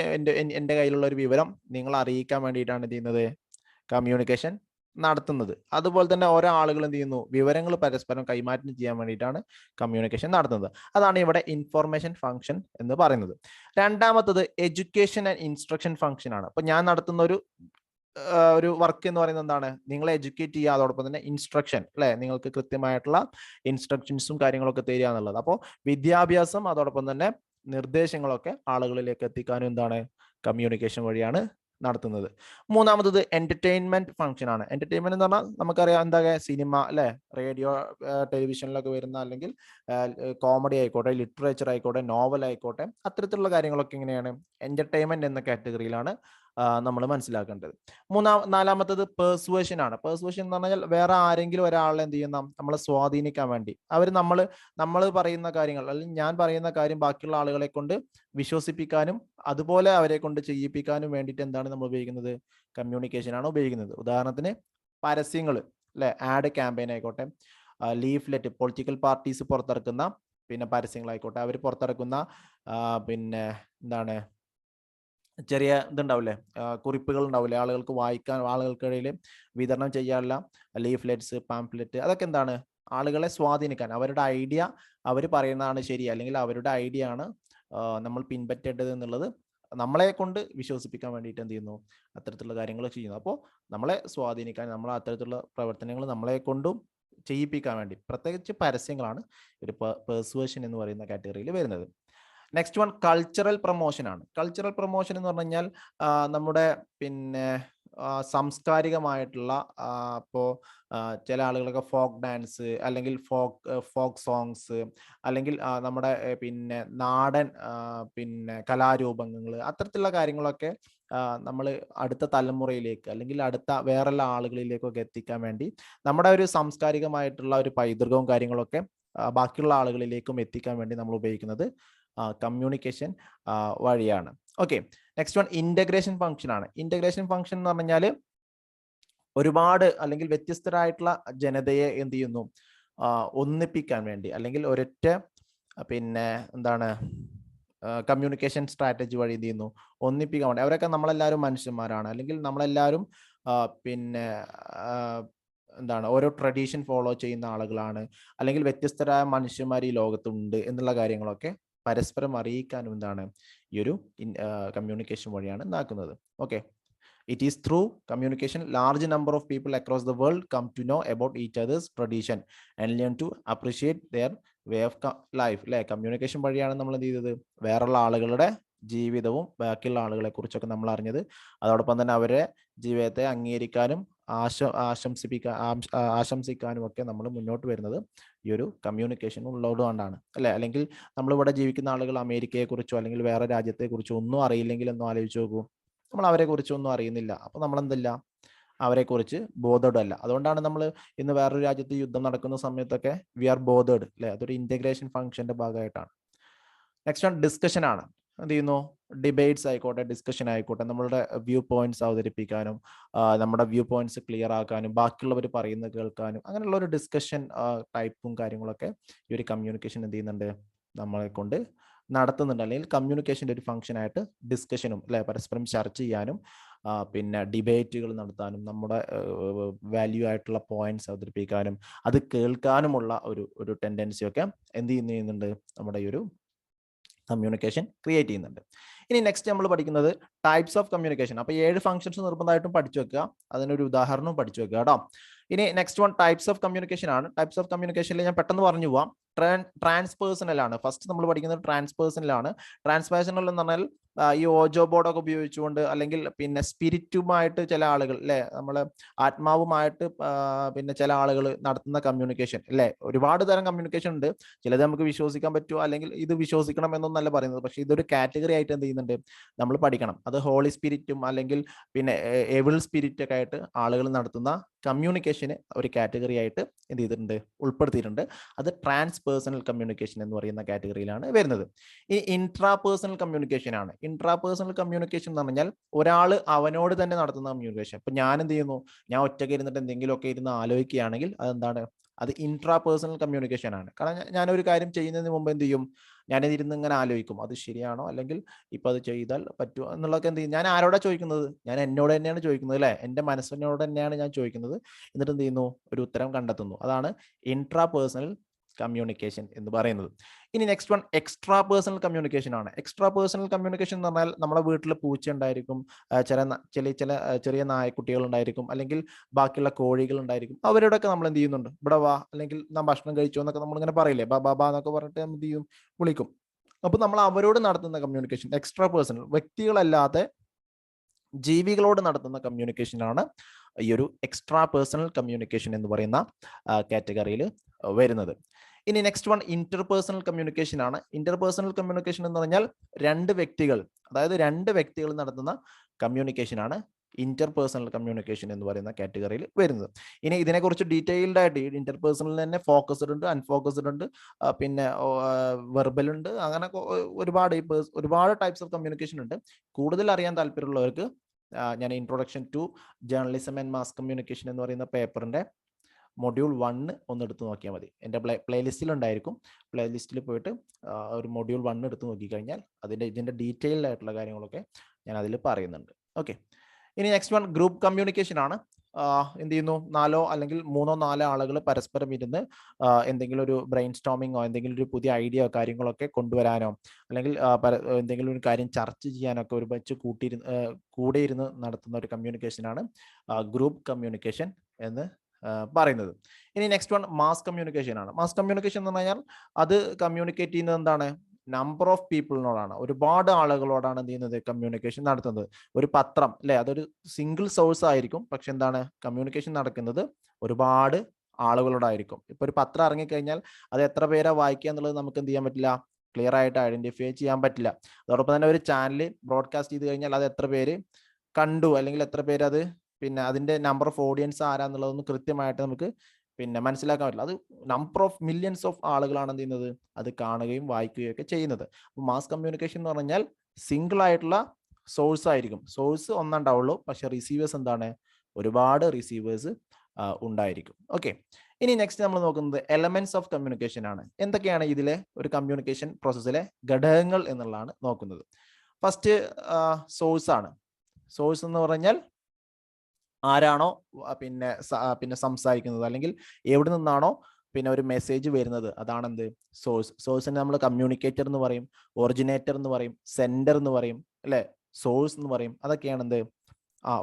എൻ്റെ കയ്യിലുള്ള ഒരു വിവരം നിങ്ങളെ അറിയിക്കാൻ വേണ്ടിയിട്ടാണ് എന്ത് ചെയ്യുന്നത്, കമ്മ്യൂണിക്കേഷൻ നടത്തുന്നത്. അതുപോലെ തന്നെ ഓരോ ആളുകൾ എന്ത് ചെയ്യുന്നു, വിവരങ്ങൾ പരസ്പരം കൈമാറ്റം ചെയ്യാൻ വേണ്ടിയിട്ടാണ് കമ്മ്യൂണിക്കേഷൻ നടത്തുന്നത്. അതാണ് ഇവിടെ ഇൻഫോർമേഷൻ ഫംഗ്ഷൻ എന്ന് പറയുന്നത്. രണ്ടാമത്തത് എഡ്യൂക്കേഷൻ ആൻഡ് ഇൻസ്ട്രക്ഷൻ ഫംഗ്ഷൻ ആണ്. അപ്പൊ ഞാൻ നടത്തുന്ന ഒരു വർക്ക് എന്ന് പറയുന്നത് എന്താണ്, നിങ്ങളെ എഡ്യൂക്കേറ്റ് ചെയ്യുക, അതോടൊപ്പം തന്നെ ഇൻസ്ട്രക്ഷൻ, അല്ലെ, നിങ്ങൾക്ക് കൃത്യമായിട്ടുള്ള ഇൻസ്ട്രക്ഷൻസും കാര്യങ്ങളൊക്കെ തരിക എന്നുള്ളത്. അപ്പോൾ വിദ്യാഭ്യാസം അതോടൊപ്പം തന്നെ നിർദ്ദേശങ്ങളൊക്കെ ആളുകളിലേക്ക് എത്തിക്കാനും എന്താണ്, കമ്മ്യൂണിക്കേഷൻ വഴിയാണ് നടത്തുന്നത്. മൂന്നാമത്തത് എന്റർടൈൻമെന്റ് ഫംഗ്ഷൻ ആണ്. എന്റർടൈൻമെന്റ് എന്ന് പറഞ്ഞാൽ നമുക്കറിയാം എന്താ, സിനിമ, അല്ലെ, റേഡിയോ ടെലിവിഷനിലൊക്കെ വരുന്ന, അല്ലെങ്കിൽ കോമഡി ആയിക്കോട്ടെ, ലിറ്ററേച്ചർ ആയിക്കോട്ടെ, നോവൽ ആയിക്കോട്ടെ, അത്തരത്തിലുള്ള കാര്യങ്ങളൊക്കെ എങ്ങനെയാണ്, എന്റർടൈൻമെന്റ് എന്ന കാറ്റഗറിയിലാണ് നമ്മൾ മനസ്സിലാക്കേണ്ടത്. നാലാമത്തത് പെർസുവേഷൻ ആണ്. പെർസുവേഷൻ എന്ന് പറഞ്ഞാൽ വേറെ ആരെങ്കിലും ഒരാളെ എന്ത് ചെയ്യുന്ന, നമ്മളെ സ്വാധീനിക്കാൻ വേണ്ടി, അവർ നമ്മൾ പറയുന്ന കാര്യങ്ങൾ, അല്ലെങ്കിൽ ഞാൻ പറയുന്ന കാര്യം ബാക്കിയുള്ള ആളുകളെ കൊണ്ട് വിശ്വസിപ്പിക്കാനും അതുപോലെ അവരെ കൊണ്ട് ചെയ്യിപ്പിക്കാനും വേണ്ടിയിട്ട് എന്താണ് നമ്മൾ ഉപയോഗിക്കുന്നത്, കമ്മ്യൂണിക്കേഷൻ ആണ് ഉപയോഗിക്കുന്നത്. ഉദാഹരണത്തിന് പരസ്യങ്ങൾ, അല്ലെ, ആഡ് ക്യാമ്പയിൻ ആയിക്കോട്ടെ, ലീഫ്ലെറ്റ്, പൊളിറ്റിക്കൽ പാർട്ടീസ് പുറത്തിറക്കുന്ന പിന്നെ പരസ്യങ്ങളായിക്കോട്ടെ, അവർ പുറത്തിറക്കുന്ന പിന്നെ എന്താണ്, ചെറിയ ഇതുണ്ടാവില്ലേ, കുറിപ്പുകൾ ഉണ്ടാവില്ലേ, ആളുകൾക്ക് വായിക്കാൻ, ആളുകൾക്കിടയിൽ വിതരണം ചെയ്യാനുള്ള ലീഫ്ലെറ്റ്സ്, പാംപ്ലെറ്റ്, അതൊക്കെ എന്താണ്, ആളുകളെ സ്വാധീനിക്കാൻ, അവരുടെ ഐഡിയ അവർ പറയുന്നതാണ് ശരി, അല്ലെങ്കിൽ അവരുടെ ഐഡിയ ആണ് നമ്മൾ പിൻപറ്റേണ്ടത് എന്നുള്ളത് നമ്മളെ കൊണ്ട് വിശ്വസിപ്പിക്കാൻ വേണ്ടിയിട്ട് എന്ത് ചെയ്യുന്നു, അത്തരത്തിലുള്ള കാര്യങ്ങൾ ചെയ്യുന്നു. അപ്പോൾ നമ്മളെ സ്വാധീനിക്കാൻ, നമ്മൾ അത്തരത്തിലുള്ള പ്രവർത്തനങ്ങൾ നമ്മളെ കൊണ്ടും ചെയ്യിപ്പിക്കാൻ വേണ്ടി, പ്രത്യേകിച്ച് പരസ്യങ്ങളാണ് ഒരു പെർസുവേഷൻ എന്ന് പറയുന്ന കാറ്റഗറിയിൽ വരുന്നത്. നെക്സ്റ്റ് വൺ കൾച്ചറൽ പ്രൊമോഷൻ ആണ്. കൾച്ചറൽ പ്രൊമോഷൻ എന്ന് പറഞ്ഞു കഴിഞ്ഞാൽ നമ്മുടെ പിന്നെ സാംസ്കാരികമായിട്ടുള്ള, ഇപ്പോൾ ചില ആളുകളൊക്കെ ഫോക്ക് ഡാൻസ്, അല്ലെങ്കിൽ ഫോക്ക് സോങ്സ്, അല്ലെങ്കിൽ നമ്മുടെ പിന്നെ നാടൻ പിന്നെ കലാരൂപങ്ങൾ, അത്തരത്തിലുള്ള കാര്യങ്ങളൊക്കെ നമ്മൾ അടുത്ത തലമുറയിലേക്ക്, അല്ലെങ്കിൽ അടുത്ത വേറെയുള്ള ആളുകളിലേക്കൊക്കെ എത്തിക്കാൻ വേണ്ടി, നമ്മുടെ ഒരു സാംസ്കാരികമായിട്ടുള്ള ഒരു പൈതൃകവും കാര്യങ്ങളൊക്കെ ബാക്കിയുള്ള ആളുകളിലേക്കും എത്തിക്കാൻ വേണ്ടി നമ്മൾ ഉപയോഗിക്കുന്നത് കമ്മ്യൂണിക്കേഷൻ വഴിയാണ്. Okay, next one integration function ആണ്. ഇന്റഗ്രേഷൻ ഫംഗ്ഷൻ എന്ന് പറഞ്ഞാൽ ഒരുപാട്, അല്ലെങ്കിൽ വ്യത്യസ്തരായിട്ടുള്ള ജനതയെ എന്ത് ചെയ്യുന്നു, ഒന്നിപ്പിക്കാൻ വേണ്ടി, അല്ലെങ്കിൽ ഒരൊറ്റ പിന്നെ എന്താണ്, കമ്മ്യൂണിക്കേഷൻ സ്ട്രാറ്റജി വഴി എന്ത് ചെയ്യുന്നു, ഒന്നിപ്പിക്കാൻ വേണ്ടി. അവരൊക്കെ നമ്മളെല്ലാവരും മനുഷ്യന്മാരാണ്, അല്ലെങ്കിൽ നമ്മളെല്ലാവരും പിന്നെ എന്താണ്, ഓരോ ട്രഡീഷൻ ഫോളോ ചെയ്യുന്ന ആളുകളാണ്, അല്ലെങ്കിൽ വ്യത്യസ്തരായ മനുഷ്യന്മാർ ഈ ലോകത്തുണ്ട് എന്നുള്ള കാര്യങ്ങളൊക്കെ പരസ്പരം അറിയിക്കാനും എന്താണ്, ഈ ഒരു കമ്മ്യൂണിക്കേഷൻ വഴിയാണ് ഉണ്ടാക്കുന്നത്. Okay, it is through communication large number of people across the world come to know about each other's tradition and learn to appreciate their way of life. അല്ലെ, കമ്മ്യൂണിക്കേഷൻ വഴിയാണ് നമ്മൾ എന്ത് ചെയ്തത്, വേറെയുള്ള ആളുകളുടെ ജീവിതവും ബാക്കിയുള്ള ആളുകളെ കുറിച്ചൊക്കെ നമ്മൾ അറിഞ്ഞത്. അതോടൊപ്പം തന്നെ അവരെ ജീവിതത്തെ അംഗീകരിക്കാനും ആശംസിക്കാനും ഒക്കെ നമ്മൾ മുന്നോട്ട് വരുന്നത് ഈ ഒരു കമ്മ്യൂണിക്കേഷൻ ഉള്ളതുകൊണ്ടാണ്, അല്ലെ. അല്ലെങ്കിൽ നമ്മളിവിടെ ജീവിക്കുന്ന ആളുകൾ അമേരിക്കയെ കുറിച്ചോ അല്ലെങ്കിൽ വേറെ രാജ്യത്തെ കുറിച്ചോ ഒന്നും അറിയില്ലെങ്കിൽ ഒന്നും ആലോചിച്ച് നോക്കൂ, നമ്മൾ അവരെ കുറിച്ചൊന്നും അറിയുന്നില്ല. അപ്പൊ നമ്മൾ എന്തില്ല, അവരെ കുറിച്ച് ബോധേഡ് അല്ല. അതുകൊണ്ടാണ് നമ്മൾ ഇന്ന് വേറൊരു രാജ്യത്ത് യുദ്ധം നടക്കുന്ന സമയത്തൊക്കെ വി ആർ ബോധേഡ്, അല്ലെ. അതൊരു ഇന്റഗ്രേഷൻ ഫംഗ്ഷന്റെ ഭാഗമായിട്ടാണ്. നെക്സ്റ്റ് വൺ ഡിസ്കഷൻ ആണ്. എന്ത് ചെയ്യുന്നു, ഡിബേറ്റ്സ് ആയിക്കോട്ടെ, ഡിസ്കഷൻ ആയിക്കോട്ടെ, നമ്മളുടെ വ്യൂ പോയിന്റ്സ് അവതരിപ്പിക്കാനും നമ്മുടെ വ്യൂ പോയിന്റ്സ് ക്ലിയർ ആക്കാനും ബാക്കിയുള്ളവർ പറയുന്നത് കേൾക്കാനും, അങ്ങനെയുള്ള ഒരു ഡിസ്കഷൻ ടൈപ്പും കാര്യങ്ങളൊക്കെ ഈ ഒരു കമ്മ്യൂണിക്കേഷൻ എന്ത് ചെയ്യുന്നുണ്ട്, നമ്മളെ കൊണ്ട് നടത്തുന്നുണ്ട്. അല്ലെങ്കിൽ കമ്മ്യൂണിക്കേഷൻ്റെ ഒരു ഫംഗ്ഷൻ ആയിട്ട് ഡിസ്കഷനും, അല്ലെ, പരസ്പരം ചർച്ച ചെയ്യാനും പിന്നെ ഡിബേറ്റുകൾ നടത്താനും, നമ്മുടെ വാല്യൂ ആയിട്ടുള്ള പോയിന്റ്സ് അവതരിപ്പിക്കാനും അത് കേൾക്കാനുമുള്ള ഒരു ടെൻഡൻസി ഒക്കെ എന്ത് ചെയ്യുന്നുണ്ട്, നമ്മുടെ ഈ ഒരു കമ്മ്യൂണിക്കേഷൻ ക്രിയേറ്റ് ചെയ്യുന്നുണ്ട്. ഇനി നെക്സ്റ്റ് നമ്മൾ പഠിക്കുന്നത് ടൈപ്സ് ഓഫ് കമ്മ്യൂണിക്കേഷൻ. അപ്പോൾ 7 ഫംഗ്ഷൻസ് നിർബന്ധമായിട്ടും പഠിച്ചു വെക്കുക. അതിനൊരു ഉദാഹരണവും പഠിച്ചു വെക്കുക കേട്ടോ. ഇനി next one types of communication ആണ്. ടൈപ്സ് ഓഫ് കമ്മ്യൂണിക്കേഷനിൽ ഞാൻ പെട്ടെന്ന് പറഞ്ഞു പോവാം. ട്രാൻസ്പേഴ്സണൽ ആണ്. ഫസ്റ്റ് നമ്മൾ പഠിക്കുന്നത് ട്രാൻസ്പേഴ്സണൽ ആണ്. ട്രാൻസ്പേഴ്സണൽ എന്ന് പറഞ്ഞാൽ ഈ ഓജോ ബോർഡൊക്കെ ഉപയോഗിച്ചുകൊണ്ട് അല്ലെങ്കിൽ പിന്നെ സ്പിരിറ്റുമായിട്ട് ചില ആളുകൾ അല്ലെ, നമ്മളെ ആത്മാവുമായിട്ട് പിന്നെ ചില ആളുകൾ നടത്തുന്ന കമ്മ്യൂണിക്കേഷൻ അല്ലെ. ഒരുപാട് തരം കമ്മ്യൂണിക്കേഷൻ ഉണ്ട്. ചിലത് നമുക്ക് വിശ്വസിക്കാൻ പറ്റുമോ അല്ലെങ്കിൽ ഇത് വിശ്വസിക്കണം എന്നൊന്നല്ല പറയുന്നത്. പക്ഷെ ഇതൊരു കാറ്റഗറി ആയിട്ട് എന്ത് ചെയ്യുന്നുണ്ട് നമ്മൾ പഠിക്കണം. അത് ഹോളി സ്പിരിറ്റും അല്ലെങ്കിൽ പിന്നെ എവിൾ സ്പിരിറ്റ് ഒക്കെ ആയിട്ട് ആളുകൾ നടത്തുന്ന കമ്മ്യൂണിക്കേഷന് ഒരു കാറ്റഗറി ആയിട്ട് എന്ത് ചെയ്തിട്ടുണ്ട്, ഉൾപ്പെടുത്തിയിട്ടുണ്ട്. അത് ട്രാൻസ്പേഴ്സണൽ കമ്മ്യൂണിക്കേഷൻ എന്ന് പറയുന്ന കാറ്റഗറിയിലാണ് വരുന്നത്. ഈ ഇൻട്രാ പേഴ്സണൽ കമ്മ്യൂണിക്കേഷൻ ആണ്. ഇൻട്രാ പേഴ്സണൽ കമ്മ്യൂണിക്കേഷൻ എന്ന് പറഞ്ഞാൽ ഒരാൾ അവനോട് തന്നെ നടത്തുന്ന കമ്മ്യൂണിക്കേഷൻ. ഇപ്പൊ ഞാൻ എന്ത് ചെയ്യുന്നു, ഞാൻ ഒറ്റയ്ക്ക് ഇരുന്നിട്ട് എന്തെങ്കിലുമൊക്കെ ഇരുന്ന് ആലോചിക്കുകയാണെങ്കിൽ അതെന്താണ്, അത് ഇൻട്രാ പേഴ്സണൽ കമ്മ്യൂണിക്കേഷൻ ആണ്. കാരണം ഞാനൊരു കാര്യം ചെയ്യുന്നതിന് മുമ്പ് എന്ത് ചെയ്യും, ഞാനിതിരുന്ന് ഇങ്ങനെ ആലോചിക്കും അത് ശരിയാണോ അല്ലെങ്കിൽ ഇപ്പൊ അത് ചെയ്താൽ പറ്റുമോ എന്നുള്ളതൊക്കെ എന്ത് ചെയ്യും, ഞാൻ ആരോടാ ചോദിക്കുന്നത്, ഞാൻ എന്നോട് തന്നെയാണ് ചോദിക്കുന്നത് അല്ലെ, എൻ്റെ മനസ്സിനോട് തന്നെയാണ് ഞാൻ ചോദിക്കുന്നത്. എന്നിട്ട് എന്ത് ചെയ്യുന്നു, ഒരു ഉത്തരം കണ്ടെത്തുന്നു. അതാണ് ഇൻട്രാ പേഴ്സണൽ കമ്മ്യൂണിക്കേഷൻ എന്ന് പറയുന്നത്. ഇനി next one extra personal communication ആണ്. എക്സ്ട്രാ പേഴ്സണൽ കമ്മ്യൂണിക്കേഷൻ എന്ന് പറഞ്ഞാൽ നമ്മുടെ വീട്ടിൽ പൂച്ച ഉണ്ടായിരിക്കും, ചെറിയ നായക്കുട്ടികൾ ഉണ്ടായിരിക്കും, അല്ലെങ്കിൽ ബാക്കിയുള്ള കോഴികൾ ഉണ്ടായിരിക്കും. അവരോടൊക്കെ നമ്മൾ എന്ത് ചെയ്യുന്നുണ്ട്, ഇവിടെ വാ അല്ലെങ്കിൽ നാം ഭക്ഷണം കഴിച്ചോ എന്നൊക്കെ നമ്മൾ ഇങ്ങനെ പറയില്ലേ, ബാബാ എന്നൊക്കെ പറഞ്ഞിട്ട് എന്ത് ചെയ്യും, വിളിക്കും. അപ്പൊ നമ്മൾ അവരോട് നടത്തുന്ന കമ്മ്യൂണിക്കേഷൻ എക്സ്ട്രാ പേഴ്സണൽ, വ്യക്തികളല്ലാതെ ജീവികളോട് നടത്തുന്ന കമ്മ്യൂണിക്കേഷനാണ് ഈ ഒരു എക്സ്ട്രാ പേഴ്സണൽ കമ്മ്യൂണിക്കേഷൻ എന്ന് പറയുന്ന കാറ്റഗറിയിൽ വരുന്നത്. ഇനി നെക്സ്റ്റ് വൺ ഇന്റർപേഴ്സണൽ കമ്മ്യൂണിക്കേഷൻ ആണ്. ഇന്റർപേഴ്സണൽ കമ്മ്യൂണിക്കേഷൻ എന്ന് പറഞ്ഞാൽ രണ്ട് വ്യക്തികൾ നടത്തുന്ന കമ്മ്യൂണിക്കേഷൻ ആണ് ഇന്റർപേഴ്സണൽ കമ്മ്യൂണിക്കേഷൻ എന്ന് പറയുന്ന കാറ്റഗറിയിൽ വരുന്നത്. ഇനി ഇതിനെക്കുറിച്ച് ഡീറ്റെയിൽഡ് ആയിട്ട് ഇന്റർപേഴ്സണൽ തന്നെ ഫോക്കസ്ഡ് ഉണ്ട്, അൺഫോക്കസ്ഡ് ഉണ്ട്, പിന്നെ വെർബൽ ഉണ്ട്, അങ്ങനെ ഒരുപാട് ടൈപ്സ് ഓഫ് കമ്മ്യൂണിക്കേഷൻ ഉണ്ട്. കൂടുതൽ അറിയാൻ താല്പര്യമുള്ളവർക്ക് ഞാൻ introduction to journalism and mass communication എന്ന് പറയുന്ന പേപ്പറിന്റെ മൊഡ്യൂൾ 1 ഒന്ന് എടുത്ത് നോക്കിയാൽ മതി. എൻ്റെ പ്ലേലിസ്റ്റിൽ ഉണ്ടായിരിക്കും. പ്ലേലിസ്റ്റിൽ പോയിട്ട് ഒരു മൊഡ്യൂൾ 1 എടുത്ത് നോക്കിക്കഴിഞ്ഞാൽ ഇതിൻ്റെ ഡീറ്റെയിൽഡ് ആയിട്ടുള്ള കാര്യങ്ങളൊക്കെ ഞാൻ അതിൽ പറയുന്നുണ്ട്. ഓക്കെ. ഇനി നെക്സ്റ്റ് വൺ ഗ്രൂപ്പ് കമ്മ്യൂണിക്കേഷൻ ആണ്. എന്ത് ചെയ്യുന്നു, 4 അല്ലെങ്കിൽ 3-4 ആളുകൾ പരസ്പരം ഇരുന്ന് എന്തെങ്കിലും ഒരു ബ്രെയിൻ സ്റ്റോമിങ്ങോ എന്തെങ്കിലും ഒരു പുതിയ ഐഡിയയോ കാര്യങ്ങളൊക്കെ കൊണ്ടുവരാനോ അല്ലെങ്കിൽ എന്തെങ്കിലും ഒരു കാര്യം ചർച്ച ചെയ്യാനോ ഒക്കെ ഒരുമിച്ച് കൂടെ ഇരുന്ന് നടത്തുന്ന ഒരു കമ്മ്യൂണിക്കേഷനാണ് ഗ്രൂപ്പ് കമ്മ്യൂണിക്കേഷൻ എന്ന് പറയുന്നത്. ഇനി നെക്സ്റ്റ് വൺ മാസ് കമ്മ്യൂണിക്കേഷൻ ആണ്. മാസ് കമ്മ്യൂണിക്കേഷൻ എന്ന് പറഞ്ഞാൽ അത് കമ്മ്യൂണിക്കേറ്റ് ചെയ്യുന്നത് എന്താണ്, നമ്പർ ഓഫ് പീപ്പിളിനോടാണ്, ഒരുപാട് ആളുകളോടാണ് എന്ത് ചെയ്യുന്നത്, കമ്മ്യൂണിക്കേഷൻ നടത്തുന്നത്. ഒരു പത്രം അല്ലെ, അതൊരു സിംഗിൾ സോഴ്സ് ആയിരിക്കും, പക്ഷെ എന്താണ്, കമ്മ്യൂണിക്കേഷൻ നടക്കുന്നത് ഒരുപാട് ആളുകളോടായിരിക്കും. ഇപ്പൊ ഒരു പത്രം ഇറങ്ങിക്കഴിഞ്ഞാൽ അത് എത്ര പേരാ വായിക്കുക എന്നുള്ളത് നമുക്ക് എന്ത് ചെയ്യാൻ പറ്റില്ല, ക്ലിയർ ആയിട്ട് ഐഡന്റിഫൈ ചെയ്യാൻ പറ്റില്ല. അതോടൊപ്പം തന്നെ ഒരു ചാനൽ ബ്രോഡ്കാസ്റ്റ് ചെയ്ത് കഴിഞ്ഞാൽ അത് എത്ര പേര് കണ്ടു അല്ലെങ്കിൽ എത്ര പേര് അത് പിന്നെ അതിന്റെ നമ്പർ ഓഫ് ഓഡിയൻസ് ആരാന്നുള്ളതൊന്നും കൃത്യമായിട്ട് നമുക്ക് പിന്നെ മനസ്സിലാക്കാൻ പറ്റില്ല. അത് നമ്പർ ഓഫ് മില്യൺസ് ഓഫ് ആളുകളാണ് എന്ത് ചെയ്യുന്നത്, അത് കാണുകയും വായിക്കുകയും ഒക്കെ ചെയ്യുന്നത്. അപ്പോൾ മാസ് കമ്മ്യൂണിക്കേഷൻ എന്ന് പറഞ്ഞാൽ സിംഗിൾ ആയിട്ടുള്ള സോഴ്സ് ആയിരിക്കും. സോഴ്സ് ഒന്നുണ്ടാവുള്ളൂ, പക്ഷെ റിസീവേഴ്സ് എന്താണ്, ഒരുപാട് റിസീവേഴ്സ് ഉണ്ടായിരിക്കും. ഓക്കെ. ഇനി നെക്സ്റ്റ് നമ്മൾ നോക്കുന്നത് എലമെന്റ്സ് ഓഫ് കമ്മ്യൂണിക്കേഷൻ ആണ്. എന്തൊക്കെയാണ് ഇതിലെ ഒരു കമ്മ്യൂണിക്കേഷൻ പ്രോസസ്സിലെ ഘടകങ്ങൾ എന്നുള്ളതാണ് നോക്കുന്നത്. ഫസ്റ്റ് സോഴ്സ് ആണ്. സോഴ്സ് എന്ന് പറഞ്ഞാൽ ആരാണോ പിന്നെ സംസാരിക്കുന്നത് അല്ലെങ്കിൽ എവിടെ നിന്നാണോ പിന്നെ ഒരു മെസ്സേജ് വരുന്നത്, അതാണെന്ത്, സോഴ്സ്. സോഴ്സിനെ നമ്മൾ കമ്മ്യൂണിക്കേറ്റർ എന്ന് പറയും, ഒറിജിനേറ്റർ എന്ന് പറയും, സെൻഡർ എന്ന് പറയും അല്ലെ, സോഴ്സ് എന്ന് പറയും. അതൊക്കെയാണ് എന്ത്,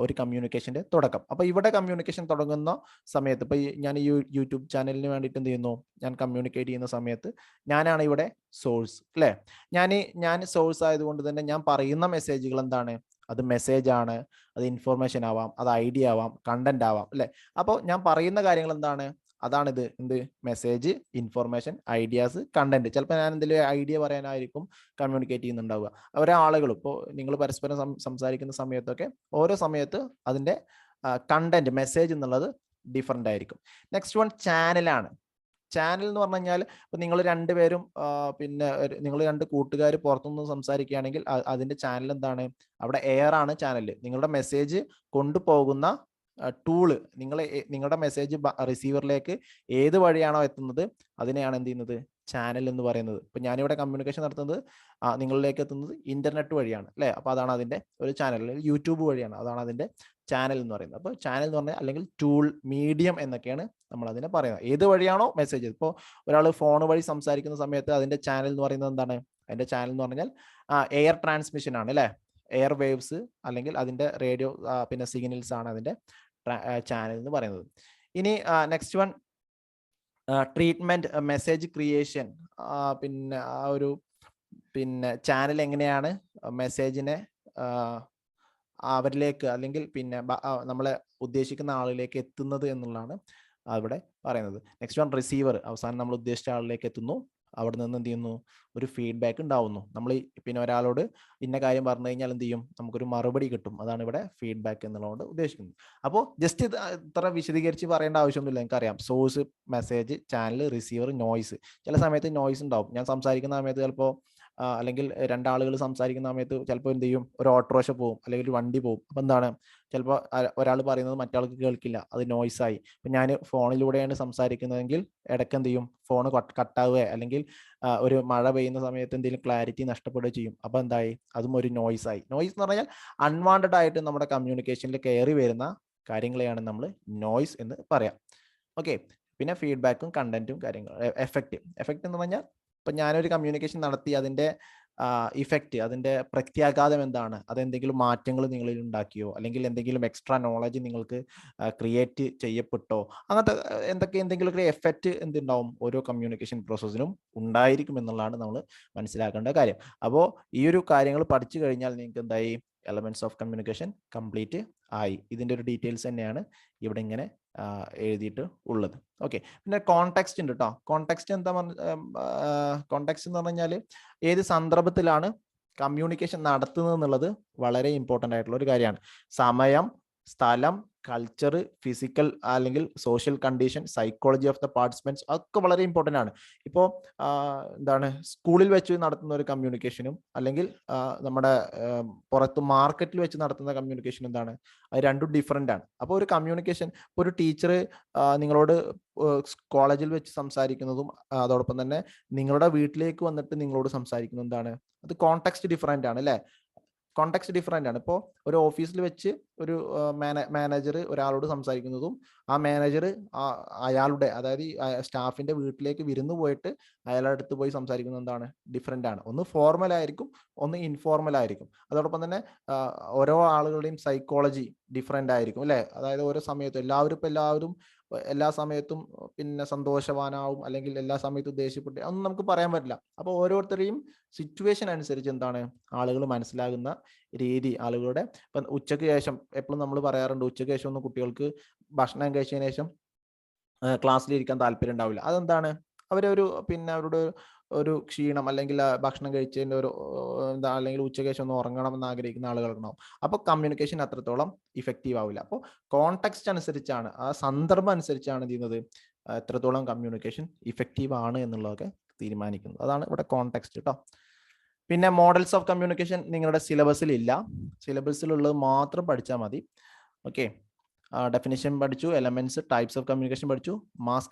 ഒരു കമ്മ്യൂണിക്കേഷന്റെ തുടക്കം. അപ്പൊ ഇവിടെ കമ്മ്യൂണിക്കേഷൻ തുടങ്ങുന്ന സമയത്ത് ഇപ്പൊ ഞാൻ ഈ യൂട്യൂബ് ചാനലിന് വേണ്ടിയിട്ട് എന്ത് ചെയ്യുന്നു, ഞാൻ കമ്മ്യൂണിക്കേറ്റ് ചെയ്യുന്ന സമയത്ത് ഞാനാണ് ഇവിടെ സോഴ്സ് അല്ലെ. ഞാൻ സോഴ്സ് ആയതുകൊണ്ട് തന്നെ ഞാൻ പറയുന്ന മെസ്സേജുകൾ എന്താണ്, അത് മെസ്സേജ് ആണ്, അത് ഇൻഫോർമേഷൻ ആവാം, അത് ഐഡിയ ആവാം, കണ്ടന്റ് ആവാം അല്ലെ. അപ്പോൾ ഞാൻ പറയുന്ന കാര്യങ്ങൾ എന്താണ്, അതാണിത് എന്ത്, മെസ്സേജ്, ഇൻഫോർമേഷൻ, ഐഡിയാസ്, കണ്ടന്റ്. ചിലപ്പോൾ ഞാൻ എന്തെങ്കിലും ഐഡിയ പറയാനായിരിക്കും കമ്മ്യൂണിക്കേറ്റ് ചെയ്യുന്നുണ്ടാവുക. ഒരാളുകൾ ഇപ്പോൾ നിങ്ങൾ പരസ്പരം സംസാരിക്കുന്ന സമയത്തൊക്കെ ഓരോ സമയത്ത് അതിൻ്റെ കണ്ടന്റ്, മെസ്സേജ് എന്നുള്ളത് ഡിഫറെൻ്റ് ആയിരിക്കും. നെക്സ്റ്റ് വൺ ചാനലാണ്. ചാനൽ എന്ന് പറഞ്ഞു കഴിഞ്ഞാൽ ഇപ്പൊ നിങ്ങൾ രണ്ടുപേരും പിന്നെ നിങ്ങൾ രണ്ട് കൂട്ടുകാർ പുറത്തുനിന്ന് സംസാരിക്കുകയാണെങ്കിൽ അതിന്റെ ചാനൽ എന്താണ്, അവിടെ എയർ ആണ് ചാനൽ. നിങ്ങളുടെ മെസ്സേജ് കൊണ്ടുപോകുന്ന ടൂള്, നിങ്ങളുടെ മെസ്സേജ് റിസീവറിലേക്ക് ഏത് വഴിയാണോ എത്തുന്നത് അതിനെയാണ് എന്ത് ചെയ്യുന്നത്, ചാനൽ എന്ന് പറയുന്നത്. ഇപ്പൊ ഞാനിവിടെ കമ്മ്യൂണിക്കേഷൻ നടത്തുന്നത് നിങ്ങളിലേക്ക് എത്തുന്നത് ഇന്റർനെറ്റ് വഴിയാണ് അല്ലെ. അപ്പൊ അതാണ് അതിന്റെ ഒരു ചാനൽ. യൂട്യൂബ് വഴിയാണ്, അതാണ് അതിന്റെ ചാനൽ എന്ന് പറയുന്നത്. അപ്പോൾ ചാനൽ എന്ന് പറഞ്ഞാൽ അല്ലെങ്കിൽ ടൂൾ, മീഡിയം എന്നൊക്കെയാണ് നമ്മൾ അതിനെ പറയുന്നത്. ഏത് വഴിയാണോ മെസ്സേജ്, ഇപ്പോൾ ഒരാൾ ഫോൺ വഴി സംസാരിക്കുന്ന സമയത്ത് അതിന്റെ ചാനൽ എന്ന് പറയുന്നത് എന്താണ്, അതിൻ്റെ ചാനൽ എന്ന് പറഞ്ഞാൽ എയർ ട്രാൻസ്മിഷൻ ആണ് അല്ലേ, എയർ വേവ്സ് അല്ലെങ്കിൽ അതിൻ്റെ റേഡിയോ പിന്നെ സിഗ്നൽസ് ആണ് അതിൻ്റെ ചാനൽ എന്ന് പറയുന്നത്. ഇനി next one treatment message creation. പിന്നെ ആ ഒരു പിന്നെ ചാനൽ എങ്ങനെയാണ് മെസ്സേജിനെ അവരിലേക്ക് അല്ലെങ്കിൽ പിന്നെ നമ്മളെ ഉദ്ദേശിക്കുന്ന ആളിലേക്ക് എത്തുന്നത് എന്നുള്ളതാണ് അവിടെ പറയുന്നത്. നെക്സ്റ്റ് വൺ റിസീവർ, അവസാനം നമ്മൾ ഉദ്ദേശിച്ച ആളിലേക്ക് എത്തുന്നു, അവിടെ നിന്ന് എന്ത് ചെയ്യുന്നു, ഒരു ഫീഡ്ബാക്ക് ഉണ്ടാവുന്നു. നമ്മൾ പിന്നെ ഒരാളോട് ഇന്ന കാര്യം പറഞ്ഞു കഴിഞ്ഞാൽ എന്ത് ചെയ്യും, നമുക്കൊരു മറുപടി കിട്ടും. അതാണ് ഇവിടെ ഫീഡ്ബാക്ക് എന്നുള്ളതുകൊണ്ട് ഉദ്ദേശിക്കുന്നത്. അപ്പോൾ ജസ്റ്റ് ഇത് ഇത്ര വിശദീകരിച്ച് പറയേണ്ട ആവശ്യമൊന്നുമില്ല, എനിക്കറിയാം. Source, message, channel, receiver, noise. ചില സമയത്ത് നോയ്സ് ഉണ്ടാവും. ഞാൻ സംസാരിക്കുന്ന സമയത്ത് ചിലപ്പോൾ അല്ലെങ്കിൽ രണ്ടാളുകൾ സംസാരിക്കുന്ന സമയത്ത് ചിലപ്പോൾ എന്ത് ചെയ്യും, ഒരു ഓട്ടോറിക്ഷ പോകും അല്ലെങ്കിൽ ഒരു വണ്ടി പോകും. അപ്പം എന്താണ്, ചിലപ്പോൾ ഒരാൾ പറയുന്നത് മറ്റാൾക്ക് കേൾക്കില്ല, അത് നോയ്സായി. ഇപ്പം ഞാൻ ഫോണിലൂടെയാണ് സംസാരിക്കുന്നതെങ്കിൽ ഇടയ്ക്ക് എന്ത് ചെയ്യും, ഫോൺ കട്ടാവുകയോ അല്ലെങ്കിൽ ഒരു മഴ പെയ്യുന്ന സമയത്ത് എന്തെങ്കിലും ക്ലാരിറ്റി നഷ്ടപ്പെടുകയോ ചെയ്യും. അപ്പോൾ എന്തായി, അതും ഒരു നോയ്സായി. നോയ്സ് എന്ന് പറഞ്ഞാൽ അൺവാണ്ടഡ് ആയിട്ട് നമ്മുടെ കമ്മ്യൂണിക്കേഷനിൽ കയറി വരുന്ന കാര്യങ്ങളെയാണ് നമ്മൾ നോയ്സ് എന്ന് പറയാം. ഓക്കെ. പിന്നെ ഫീഡ്ബാക്കും കണ്ടന്റും കാര്യങ്ങളും. എഫക്റ്റ് എന്ന് പറഞ്ഞാൽ ഇപ്പം ഞാനൊരു കമ്മ്യൂണിക്കേഷൻ നടത്തി അതിൻ്റെ ഇഫക്റ്റ്, അതിൻ്റെ പ്രത്യാഘാതം എന്താണ്, അതെന്തെങ്കിലും മാറ്റങ്ങൾ നിങ്ങളിൽ ഉണ്ടാക്കിയോ അല്ലെങ്കിൽ എന്തെങ്കിലും എക്സ്ട്രാ നോളജ് നിങ്ങൾക്ക് ക്രിയേറ്റ് ചെയ്യപ്പെട്ടോ, അങ്ങനത്തെ എന്തെങ്കിലുമൊക്കെ എഫക്റ്റ് എന്തുണ്ടാവും, ഓരോ കമ്മ്യൂണിക്കേഷൻ പ്രോസസ്സിനും ഉണ്ടായിരിക്കും എന്നുള്ളതാണ് നമ്മൾ മനസ്സിലാക്കേണ്ട കാര്യം. അപ്പോൾ ഈ ഒരു കാര്യങ്ങൾ പഠിച്ചു കഴിഞ്ഞാൽ നിങ്ങൾക്ക് എന്തായി, എലമെന്റ്സ് ഓഫ് കമ്മ്യൂണിക്കേഷൻ കംപ്ലീറ്റ് ആയി. ഇതിൻ്റെ ഒരു ഡീറ്റെയിൽസ് തന്നെയാണ് ഇവിടെ ഇങ്ങനെ എഴുതിയിട്ട് ഉള്ളത്. ഓക്കെ. പിന്നെ കോണ്ടെക്സ്റ്റ് ഉണ്ട് കേട്ടോ. കോണ്ടെക്സ്റ്റ് എന്താ കോണ്ടെക്സ്റ്റ് എന്ന് പറഞ്ഞാൽ ഏത് സന്ദർഭത്തിലാണ് കമ്മ്യൂണിക്കേഷൻ നടത്തുന്നത് എന്നുള്ളത് വളരെ ഇമ്പോർട്ടൻ്റ് ആയിട്ടുള്ള ഒരു കാര്യമാണ്. സമയം, സ്ഥലം, കൾച്ചർ, ഫിസിക്കൽ അല്ലെങ്കിൽ social condition, psychology of the participants ഒക്കെ വളരെ ഇമ്പോർട്ടൻ്റ് ആണ്. ഇപ്പോൾ എന്താണ്, സ്കൂളിൽ വെച്ച് നടത്തുന്ന ഒരു കമ്മ്യൂണിക്കേഷനും അല്ലെങ്കിൽ നമ്മുടെ പുറത്ത് മാർക്കറ്റിൽ വെച്ച് നടത്തുന്ന കമ്മ്യൂണിക്കേഷൻ എന്താണ്, അത് രണ്ടും ഡിഫറെൻ്റ് ആണ്. അപ്പോൾ ഒരു കമ്മ്യൂണിക്കേഷൻ, ഇപ്പോൾ ഒരു ടീച്ചർ നിങ്ങളോട് കോളേജിൽ വെച്ച് സംസാരിക്കുന്നതും അതോടൊപ്പം തന്നെ നിങ്ങളുടെ വീട്ടിലേക്ക് വന്നിട്ട് നിങ്ങളോട് സംസാരിക്കുന്നത് എന്താണ്, അത് കോണ്ടെക്സ്റ്റ് ഡിഫറെൻ്റ് ആണ് അല്ലേ. കോണ്ടെക്സ്റ്റ് ഡിഫറെൻ്റ് ആണ്. ഇപ്പോൾ ഒരു ഓഫീസിൽ വെച്ച് ഒരു മാനേജർ ഒരാളോട് സംസാരിക്കുന്നതും ആ മാനേജർ അയാളുടെ, അതായത് സ്റ്റാഫിൻ്റെ വീട്ടിലേക്ക് വിരുന്ന് പോയിട്ട് അയാളുടെ അടുത്ത് പോയി സംസാരിക്കുന്നത് എന്താണ്, ഡിഫറെൻ്റ് ആണ്. ഒന്ന് ഫോർമൽ ആയിരിക്കും, ഒന്ന് ഇൻഫോർമൽ ആയിരിക്കും. അതോടൊപ്പം തന്നെ ഓരോ ആളുകളുടെയും സൈക്കോളജി ഡിഫറെൻ്റ് ആയിരിക്കും അല്ലേ. അതായത് ഓരോ സമയത്തും എല്ലാവരും എല്ലാ സമയത്തും പിന്നെ സന്തോഷവാനാവും അല്ലെങ്കിൽ എല്ലാ സമയത്തും ദേഷ്യപ്പെട്ട് ഒന്നും നമുക്ക് പറയാൻ പറ്റില്ല. അപ്പോൾ ഓരോരുത്തരെയും സിറ്റുവേഷൻ അനുസരിച്ച് എന്താണ് ആളുകൾ മനസ്സിലാകുന്ന രീതി, ആളുകളുടെ ഇപ്പം ഉച്ചയ്ക്ക് ശേഷം എപ്പോഴും നമ്മൾ പറയാറുണ്ട്, ഉച്ചയ്ക്ക് ശേഷം ഒന്നും കുട്ടികൾക്ക് ഭക്ഷണം കഴിച്ചതിന് ശേഷം ക്ലാസ്സിലിരിക്കാൻ താല്പര്യം ഉണ്ടാവില്ല. അതെന്താണ്, അവരൊരു പിന്നെ അവരുടെ ഒരു ക്ഷീണം അല്ലെങ്കിൽ ഭക്ഷണം കഴിച്ചതിൻ്റെ ഒരു എന്താ അല്ലെങ്കിൽ ഉച്ചയ്ക്ക് ശേഷം ഒന്ന് ഉറങ്ങണമെന്ന് ആഗ്രഹിക്കുന്ന ആളുകളുണ്ടാവും. അപ്പോൾ കമ്മ്യൂണിക്കേഷൻ അത്രത്തോളം ഇഫക്റ്റീവ് ആവില്ല. അപ്പോൾ കോണ്ടെക്സ്റ്റ് അനുസരിച്ചാണ്, ആ സന്ദർഭം അനുസരിച്ചാണ് എന്ത് ചെയ്യുന്നത്, എത്രത്തോളം കമ്മ്യൂണിക്കേഷൻ ഇഫക്റ്റീവ് ആണ് എന്നുള്ളതൊക്കെ തീരുമാനിക്കുന്നത്. അതാണ് ഇവിടെ കോണ്ടെക്സ്റ്റ് കേട്ടോ. പിന്നെ മോഡൽസ് ഓഫ് കമ്മ്യൂണിക്കേഷൻ നിങ്ങളുടെ സിലബസിൽ ഇല്ല, സിലബസിലുള്ളത് മാത്രം പഠിച്ചാൽ മതി. ഓക്കെ. ഡെഫിനിഷൻ പഠിച്ചു, എലമെന്റ്സ്, ടൈപ്സ് ഓഫ് കമ്മ്യൂണിക്കേഷൻ പഠിച്ചു, മാസ്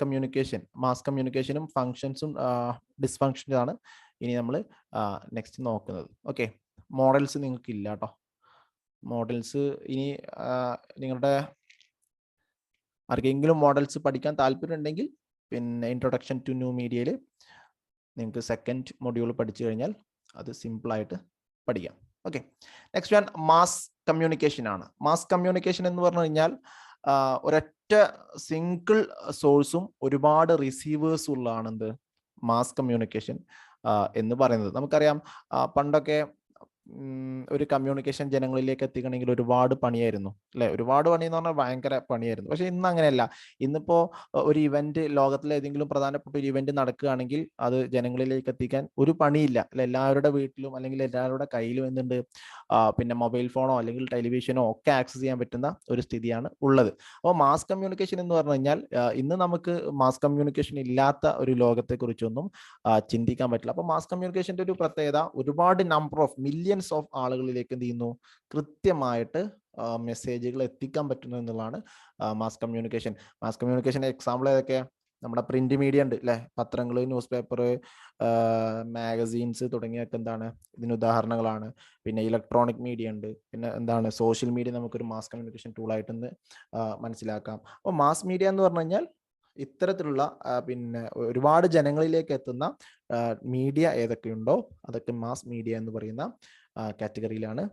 കമ്മ്യൂണിക്കേഷനും ഫങ്ഷൻസും ഡിസ്ഫങ്ഷൻസ് ആണ് ഇനി നമ്മൾ നെക്സ്റ്റ് നോക്കുന്നത്. ഓക്കെ. മോഡൽസ് നിങ്ങൾക്ക് ഇല്ല കേട്ടോ. മോഡൽസ് ഇനി നിങ്ങളുടെ ആർക്കെങ്കിലും മോഡൽസ് പഠിക്കാൻ താല്പര്യം ഉണ്ടെങ്കിൽ പിന്നെ ഇൻട്രൊഡക്ഷൻ ടു ന്യൂ മീഡിയയിൽ നിങ്ങൾക്ക് സെക്കൻഡ് മൊഡ്യൂൾ പഠിച്ചു കഴിഞ്ഞാൽ അത് സിമ്പിളായിട്ട് പഠിക്കാം. Okay. Next one mass communication ആണ്. മാസ് കമ്മ്യൂണിക്കേഷൻ എന്ന് പറഞ്ഞു കഴിഞ്ഞാൽ ഒരൊറ്റ സിംഗിൾ സോഴ്സും ഒരുപാട് റിസീവേഴ്സും ഉള്ളതാണ് എന്ത്, മാസ് കമ്മ്യൂണിക്കേഷൻ എന്ന് പറയുന്നത്. നമുക്കറിയാം പണ്ടൊക്കെ ഒരു കമ്മ്യൂണിക്കേഷൻ ജനങ്ങളിലേക്ക് എത്തിക്കണമെങ്കിൽ ഒരുപാട് പണിയായിരുന്നു അല്ലെ. ഒരുപാട് പണി എന്ന് പറഞ്ഞാൽ ഭയങ്കര പണിയായിരുന്നു. പക്ഷെ ഇന്ന് അങ്ങനെയല്ല. ഇന്നിപ്പോ ഒരു ഇവന്റ്, ലോകത്തിലെ ഏതെങ്കിലും പ്രധാനപ്പെട്ട ഒരു ഇവന്റ് നടക്കുകയാണെങ്കിൽ അത് ജനങ്ങളിലേക്ക് എത്തിക്കാൻ ഒരു പണിയില്ല അല്ലെ. എല്ലാവരുടെ വീട്ടിലും അല്ലെങ്കിൽ എല്ലാവരുടെ കയ്യിലും എന്തുണ്ട്, പിന്നെ മൊബൈൽ ഫോണോ അല്ലെങ്കിൽ ടെലിവിഷനോ ഒക്കെ ആക്സസ് ചെയ്യാൻ പറ്റുന്ന ഒരു സ്ഥിതിയാണ് ഉള്ളത്. അപ്പോൾ മാസ് കമ്മ്യൂണിക്കേഷൻ എന്ന് പറഞ്ഞു കഴിഞ്ഞാൽ ഇന്ന് നമുക്ക് മാസ് കമ്മ്യൂണിക്കേഷൻ ഇല്ലാത്ത ഒരു ലോകത്തെ കുറിച്ചൊന്നും ചിന്തിക്കാൻ പറ്റില്ല. അപ്പോൾ മാസ് കമ്മ്യൂണിക്കേഷന്റെ ഒരു പ്രത്യേകത, ഒരുപാട് നമ്പർ ഓഫ് മില്യൺസ് ഓഫ് ആളുകളിലേക്ക് എന്ത് ചെയ്യുന്നു, കൃത്യമായിട്ട് മെസ്സേജുകൾ എത്തിക്കാൻ പറ്റുന്നു എന്നുള്ളതാണ് മാസ് കമ്മ്യൂണിക്കേഷൻ. മാസ് കമ്മ്യൂണിക്കേഷന്റെ എക്സാമ്പിൾ ഏതൊക്കെ, നമ്മുടെ പ്രിന്റ് മീഡിയ ഉണ്ട് അല്ലെ, പത്രങ്ങൾ, ന്യൂസ് പേപ്പർ, മാഗസീൻസ് തുടങ്ങിയൊക്കെ എന്താണ് ഇതിന് ഉദാഹരണങ്ങളാണ്. പിന്നെ ഇലക്ട്രോണിക് മീഡിയ ഉണ്ട്. പിന്നെ എന്താണ്, സോഷ്യൽ മീഡിയ നമുക്കൊരു മാസ് കമ്മ്യൂണിക്കേഷൻ ടൂളായിട്ടൊന്ന് മനസ്സിലാക്കാം. അപ്പോൾ മാസ് മീഡിയ എന്ന് പറഞ്ഞു കഴിഞ്ഞാൽ ഇത്തരത്തിലുള്ള പിന്നെ ഒരുപാട് ജനങ്ങളിലേക്ക് എത്തുന്ന മീഡിയ ഏതൊക്കെയുണ്ടോ അതൊക്കെ മാസ് മീഡിയ എന്ന് പറയുന്ന കാറ്റഗറിയിലാണ്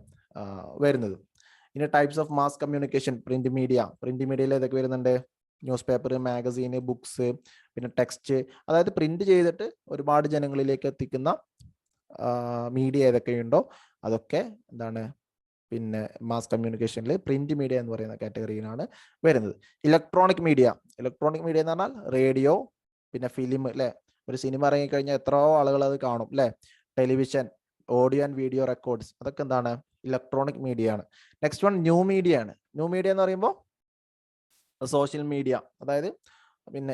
വരുന്നത്. ഇനി types of mass communication, print മീഡിയയിൽ ഏതൊക്കെ വരുന്നുണ്ട്? ന്യൂസ് പേപ്പർ, മാഗസീന്, ബുക്സ്, പിന്നെ ടെക്സ്റ്റ്. അതായത് പ്രിന്റ് ചെയ്തിട്ട് ഒരുപാട് ജനങ്ങളിലേക്ക് എത്തിക്കുന്ന മീഡിയ ഏതൊക്കെയുണ്ടോ അതൊക്കെ എന്താണ് പിന്നെ മാസ് കമ്മ്യൂണിക്കേഷനിൽ പ്രിന്റ് മീഡിയ എന്ന് പറയുന്ന കാറ്റഗറിയിലാണ് വരുന്നത്. ഇലക്ട്രോണിക് മീഡിയ എന്ന് പറഞ്ഞാൽ റേഡിയോ, പിന്നെ ഫിലിം അല്ലെ, ഒരു സിനിമ ഇറങ്ങിക്കഴിഞ്ഞാൽ എത്രയോ ആളുകൾ അത് കാണും അല്ലെ. Television, audio and video records, അതൊക്കെ എന്താണ് ഇലക്ട്രോണിക് മീഡിയ ആണ്. നെക്സ്റ്റ് വൺ ന്യൂ മീഡിയ ആണ്. ന്യൂ മീഡിയ എന്ന് പറയുമ്പോൾ സോഷ്യൽ മീഡിയ, അതായത് പിന്നെ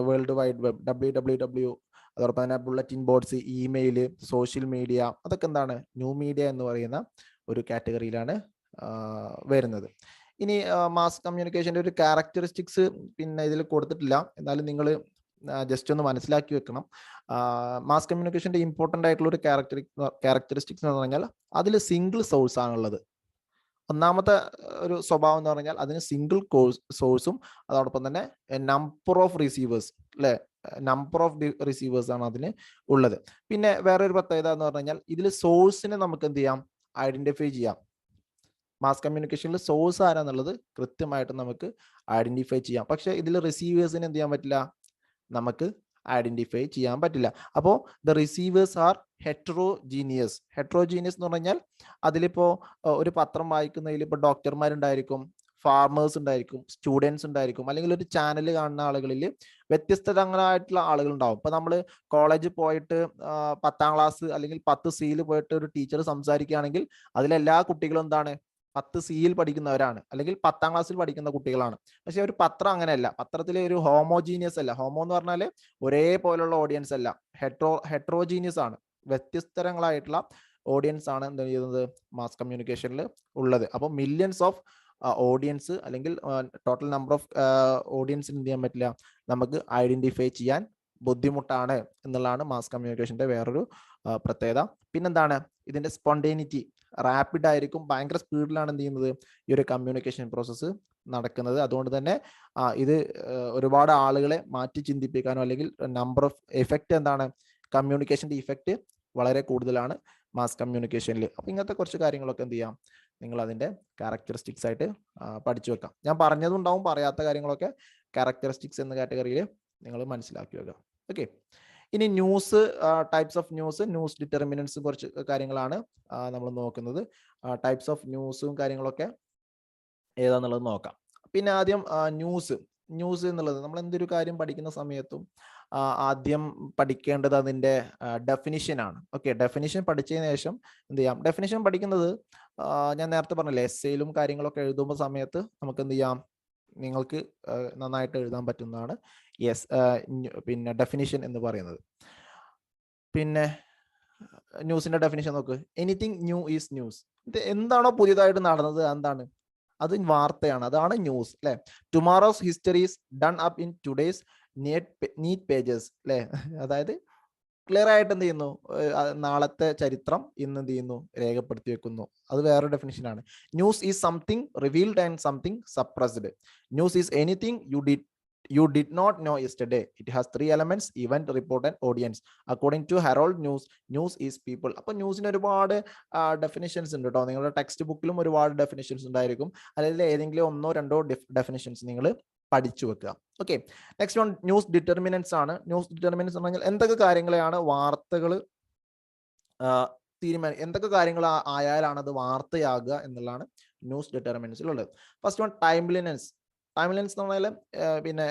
വേൾഡ് വൈഡ് വെബ്, WWW, അതോടൊപ്പം തന്നെ bulletin boards, email, social media, അതൊക്കെ എന്താണ് ന്യൂ മീഡിയ എന്ന് പറയുന്ന ഒരു കാറ്റഗറിയിലാണ് വരുന്നത്. ഇനി മാസ് കമ്മ്യൂണിക്കേഷൻ്റെ ഒരു ക്യാരക്ടറിസ്റ്റിക്സ് പിന്നെ ഇതിൽ കൊടുത്തിട്ടില്ല, എന്നാലും നിങ്ങൾ ജസ്റ്റ് ഒന്ന് മനസ്സിലാക്കി വെക്കണം. മാസ് കമ്മ്യൂണിക്കേഷൻ്റെ ഇമ്പോർട്ടൻ്റ് ആയിട്ടുള്ള ഒരു ക്യാരക്ടറിസ്റ്റിക്സ് എന്ന് പറഞ്ഞാൽ അതിൽ സിംഗിൾ സോഴ്സ് ആണുള്ളത്. ഒന്നാമത്തെ ഒരു സ്വഭാവം എന്ന് പറഞ്ഞാൽ അതിന് സിംഗിൾ സോഴ്സും അതോടൊപ്പം തന്നെ നമ്പർ ഓഫ് റിസീവേഴ്സ് അല്ലെ, നമ്പർ ഓഫ് റിസീവേഴ്സ് ആണ് അതിന് ഉള്ളത്. പിന്നെ വേറെ ഒരു പ്രത്യേകത എന്ന് പറഞ്ഞു കഴിഞ്ഞാൽ ഇതിൽ സോഴ്സിനെ നമുക്ക് എന്ത് ചെയ്യാം, ഐഡന്റിഫൈ ചെയ്യാം. മാസ് കമ്മ്യൂണിക്കേഷനിൽ സോഴ്സ് ആരാന്നുള്ളത് കൃത്യമായിട്ട് നമുക്ക് ഐഡന്റിഫൈ ചെയ്യാം. പക്ഷെ ഇതിൽ റിസീവേഴ്സിന് എന്ത് ചെയ്യാൻ പറ്റില്ല, നമുക്ക് ഐഡന്റിഫൈ ചെയ്യാൻ പറ്റില്ല. അപ്പോൾ the receivers are heterogeneous. Heterogeneous എന്ന് പറഞ്ഞാൽ അതിലിപ്പോൾ ഒരു പത്രം വായിക്കുന്നതിൽ ഇപ്പോൾ ഡോക്ടർമാരുണ്ടായിരിക്കും, ഫാർമേഴ്സ് ഉണ്ടായിരിക്കും, സ്റ്റുഡൻസ് ഉണ്ടായിരിക്കും, അല്ലെങ്കിൽ ഒരു ചാനൽ കാണുന്ന ആളുകളിൽ വ്യത്യസ്തങ്ങളായിട്ടുള്ള ആളുകൾ ഉണ്ടാവും. ഇപ്പൊ നമ്മൾ കോളേജിൽ പോയിട്ട് 10ാം ക്ലാസ് അല്ലെങ്കിൽ 10C പോയിട്ട് ഒരു ടീച്ചർ സംസാരിക്കുകയാണെങ്കിൽ അതിലെല്ലാ കുട്ടികളും എന്താണ് 10C പഠിക്കുന്നവരാണ്, അല്ലെങ്കിൽ 10ാം ക്ലാസ്സിൽ പഠിക്കുന്ന കുട്ടികളാണ്. പക്ഷെ ഒരു പത്രം അങ്ങനെയല്ല. പത്രത്തിൽ ഒരു ഹോമോജീനിയസ് അല്ല. ഹോമോ എന്ന് പറഞ്ഞാൽ ഒരേപോലുള്ള ഓഡിയൻസ് അല്ല, ഹെട്രോജീനിയസ് ആണ്. വ്യത്യസ്തങ്ങളായിട്ടുള്ള ഓഡിയൻസ് ആണ് എന്ത് ചെയ്യുന്നത് മാസ് കമ്മ്യൂണിക്കേഷനിൽ ഉള്ളത്. അപ്പോൾ മില്യൺസ് ഓഫ് ഓഡിയൻസ് അല്ലെങ്കിൽ ടോട്ടൽ നമ്പർ ഓഫ് ഓഡിയൻസിന് എന്ത് ചെയ്യാൻ പറ്റില്ല, നമുക്ക് ഐഡന്റിഫൈ ചെയ്യാൻ ബുദ്ധിമുട്ടാണ് എന്നുള്ളതാണ് മാസ് കമ്മ്യൂണിക്കേഷന്റെ വേറൊരു പ്രത്യേകത. പിന്നെന്താണ് ഇതിന്റെ സ്പോണ്ടേനിറ്റി, റാപ്പിഡ് ആയിരിക്കും, ഭയങ്കര സ്പീഡിലാണ് എന്ത് ചെയ്യുന്നത് ഈ ഒരു കമ്മ്യൂണിക്കേഷൻ പ്രോസസ്സ് നടക്കുന്നത്. അതുകൊണ്ട് തന്നെ ഇത് ഒരുപാട് ആളുകളെ മാറ്റി ചിന്തിപ്പിക്കാനോ അല്ലെങ്കിൽ നമ്പർ ഓഫ് എഫക്റ്റ് എന്താണ് കമ്മ്യൂണിക്കേഷന്റെ ഇഫക്റ്റ് വളരെ കൂടുതലാണ് മാസ് കമ്മ്യൂണിക്കേഷനിൽ. അപ്പൊ ഇങ്ങനത്തെ കുറച്ച് കാര്യങ്ങളൊക്കെ എന്ത് ചെയ്യാം, നിങ്ങൾ അതിന്റെ ക്യാരക്ടറിസ്റ്റിക്സ് ആയിട്ട് പഠിച്ചു വെക്കാം. ഞാൻ പറഞ്ഞതുണ്ടാവും, പറയാത്ത കാര്യങ്ങളൊക്കെ ക്യാരക്ടറിസ്റ്റിക്സ് എന്ന കാറ്റഗറിയിൽ നിങ്ങൾ മനസ്സിലാക്കി വെക്കാം. ഓക്കെ. ഇനി news, types of news determinants, കുറച്ച് കാര്യങ്ങളാണ് നമ്മൾ നോക്കുന്നത്. ടൈപ്സ് ഓഫ് ന്യൂസും കാര്യങ്ങളൊക്കെ ഏതാന്നുള്ളത് നോക്കാം. പിന്നെ ആദ്യം ന്യൂസ് എന്നുള്ളത് നമ്മൾ എന്തൊരു കാര്യം പഠിക്കുന്ന സമയത്തും ആദ്യം പഠിക്കേണ്ടത് അതിൻ്റെ ഡെഫിനിഷൻ ആണ്. ഓക്കെ, ഡെഫിനിഷൻ പഠിച്ചതിന് ശേഷം എന്ത് ചെയ്യാം, ഡെഫിനിഷൻ പഠിക്കുന്നത് ഞാൻ നേരത്തെ പറഞ്ഞില്ലേ, എസ്സേയിലും കാര്യങ്ങളൊക്കെ എഴുതുമ്പോൾ സമയത്ത് നമുക്ക് എന്ത് ചെയ്യാം, നിങ്ങൾക്ക് നന്നായിട്ട് എഴുതാൻ പറ്റുന്നതാണ് പിന്നെ ഡെഫിനിഷൻ എന്ന് പറയുന്നത്. പിന്നെ ന്യൂസിന്റെ ഡെഫിനിഷൻ നോക്ക്. Anything new is news. ഇത് എന്താണോ പുതിയതായിട്ട് നടന്നത് എന്താണ്, അത് വാർത്തയാണ്, അതാണ് ന്യൂസ് അല്ലെ. Tomorrow's history is done up in today's neat pages അല്ലെ. അതായത് ക്ലിയർ ആയിട്ട് എന്ത് ചെയ്യുന്നു, നാളത്തെ ചരിത്രം ഇന്ന് എന്ത് ചെയ്യുന്നു, രേഖപ്പെടുത്തി വെക്കുന്നു. അത് വേറെ ഡെഫിനിഷനാണ്. News is something revealed and something suppressed. News is anything you did not know yesterday. It has 3 elements: event, report and audience. According to Harold news is people. അപ്പോൾ ന്യൂസിന് ഒരുപാട് ഡെഫിനിഷൻസ് ഉണ്ട് കേട്ടോ. നിങ്ങളുടെ ടെക്സ്റ്റ് ബുക്കിലും ഒരുപാട് ഡെഫിനിഷൻസ് ഉണ്ടായിരിക്കും. അല്ലെങ്കിൽ ഏതെങ്കിലും 1-2 ഡെഫിനിഷൻസ് നിങ്ങൾ പഠിച്ചു വെക്കുക. Okay. Next one news determinants ആണ്. ന്യൂസ് ഡിറ്റർമിനൻസ് എന്ന് പറഞ്ഞാൽ എന്തൊക്കെ കാര്യങ്ങളെയാണ് വാർത്തകൾ എന്തൊക്കെ കാര്യങ്ങൾ ആയാലാണ് അത് വാർത്തയാകുക എന്നുള്ളതാണ് ന്യൂസ് ഡിറ്റർമിനൻസിലുള്ളത്. First one timeliness. ടൈംലൈൻസ് എന്ന് പറഞ്ഞാൽ പിന്നെ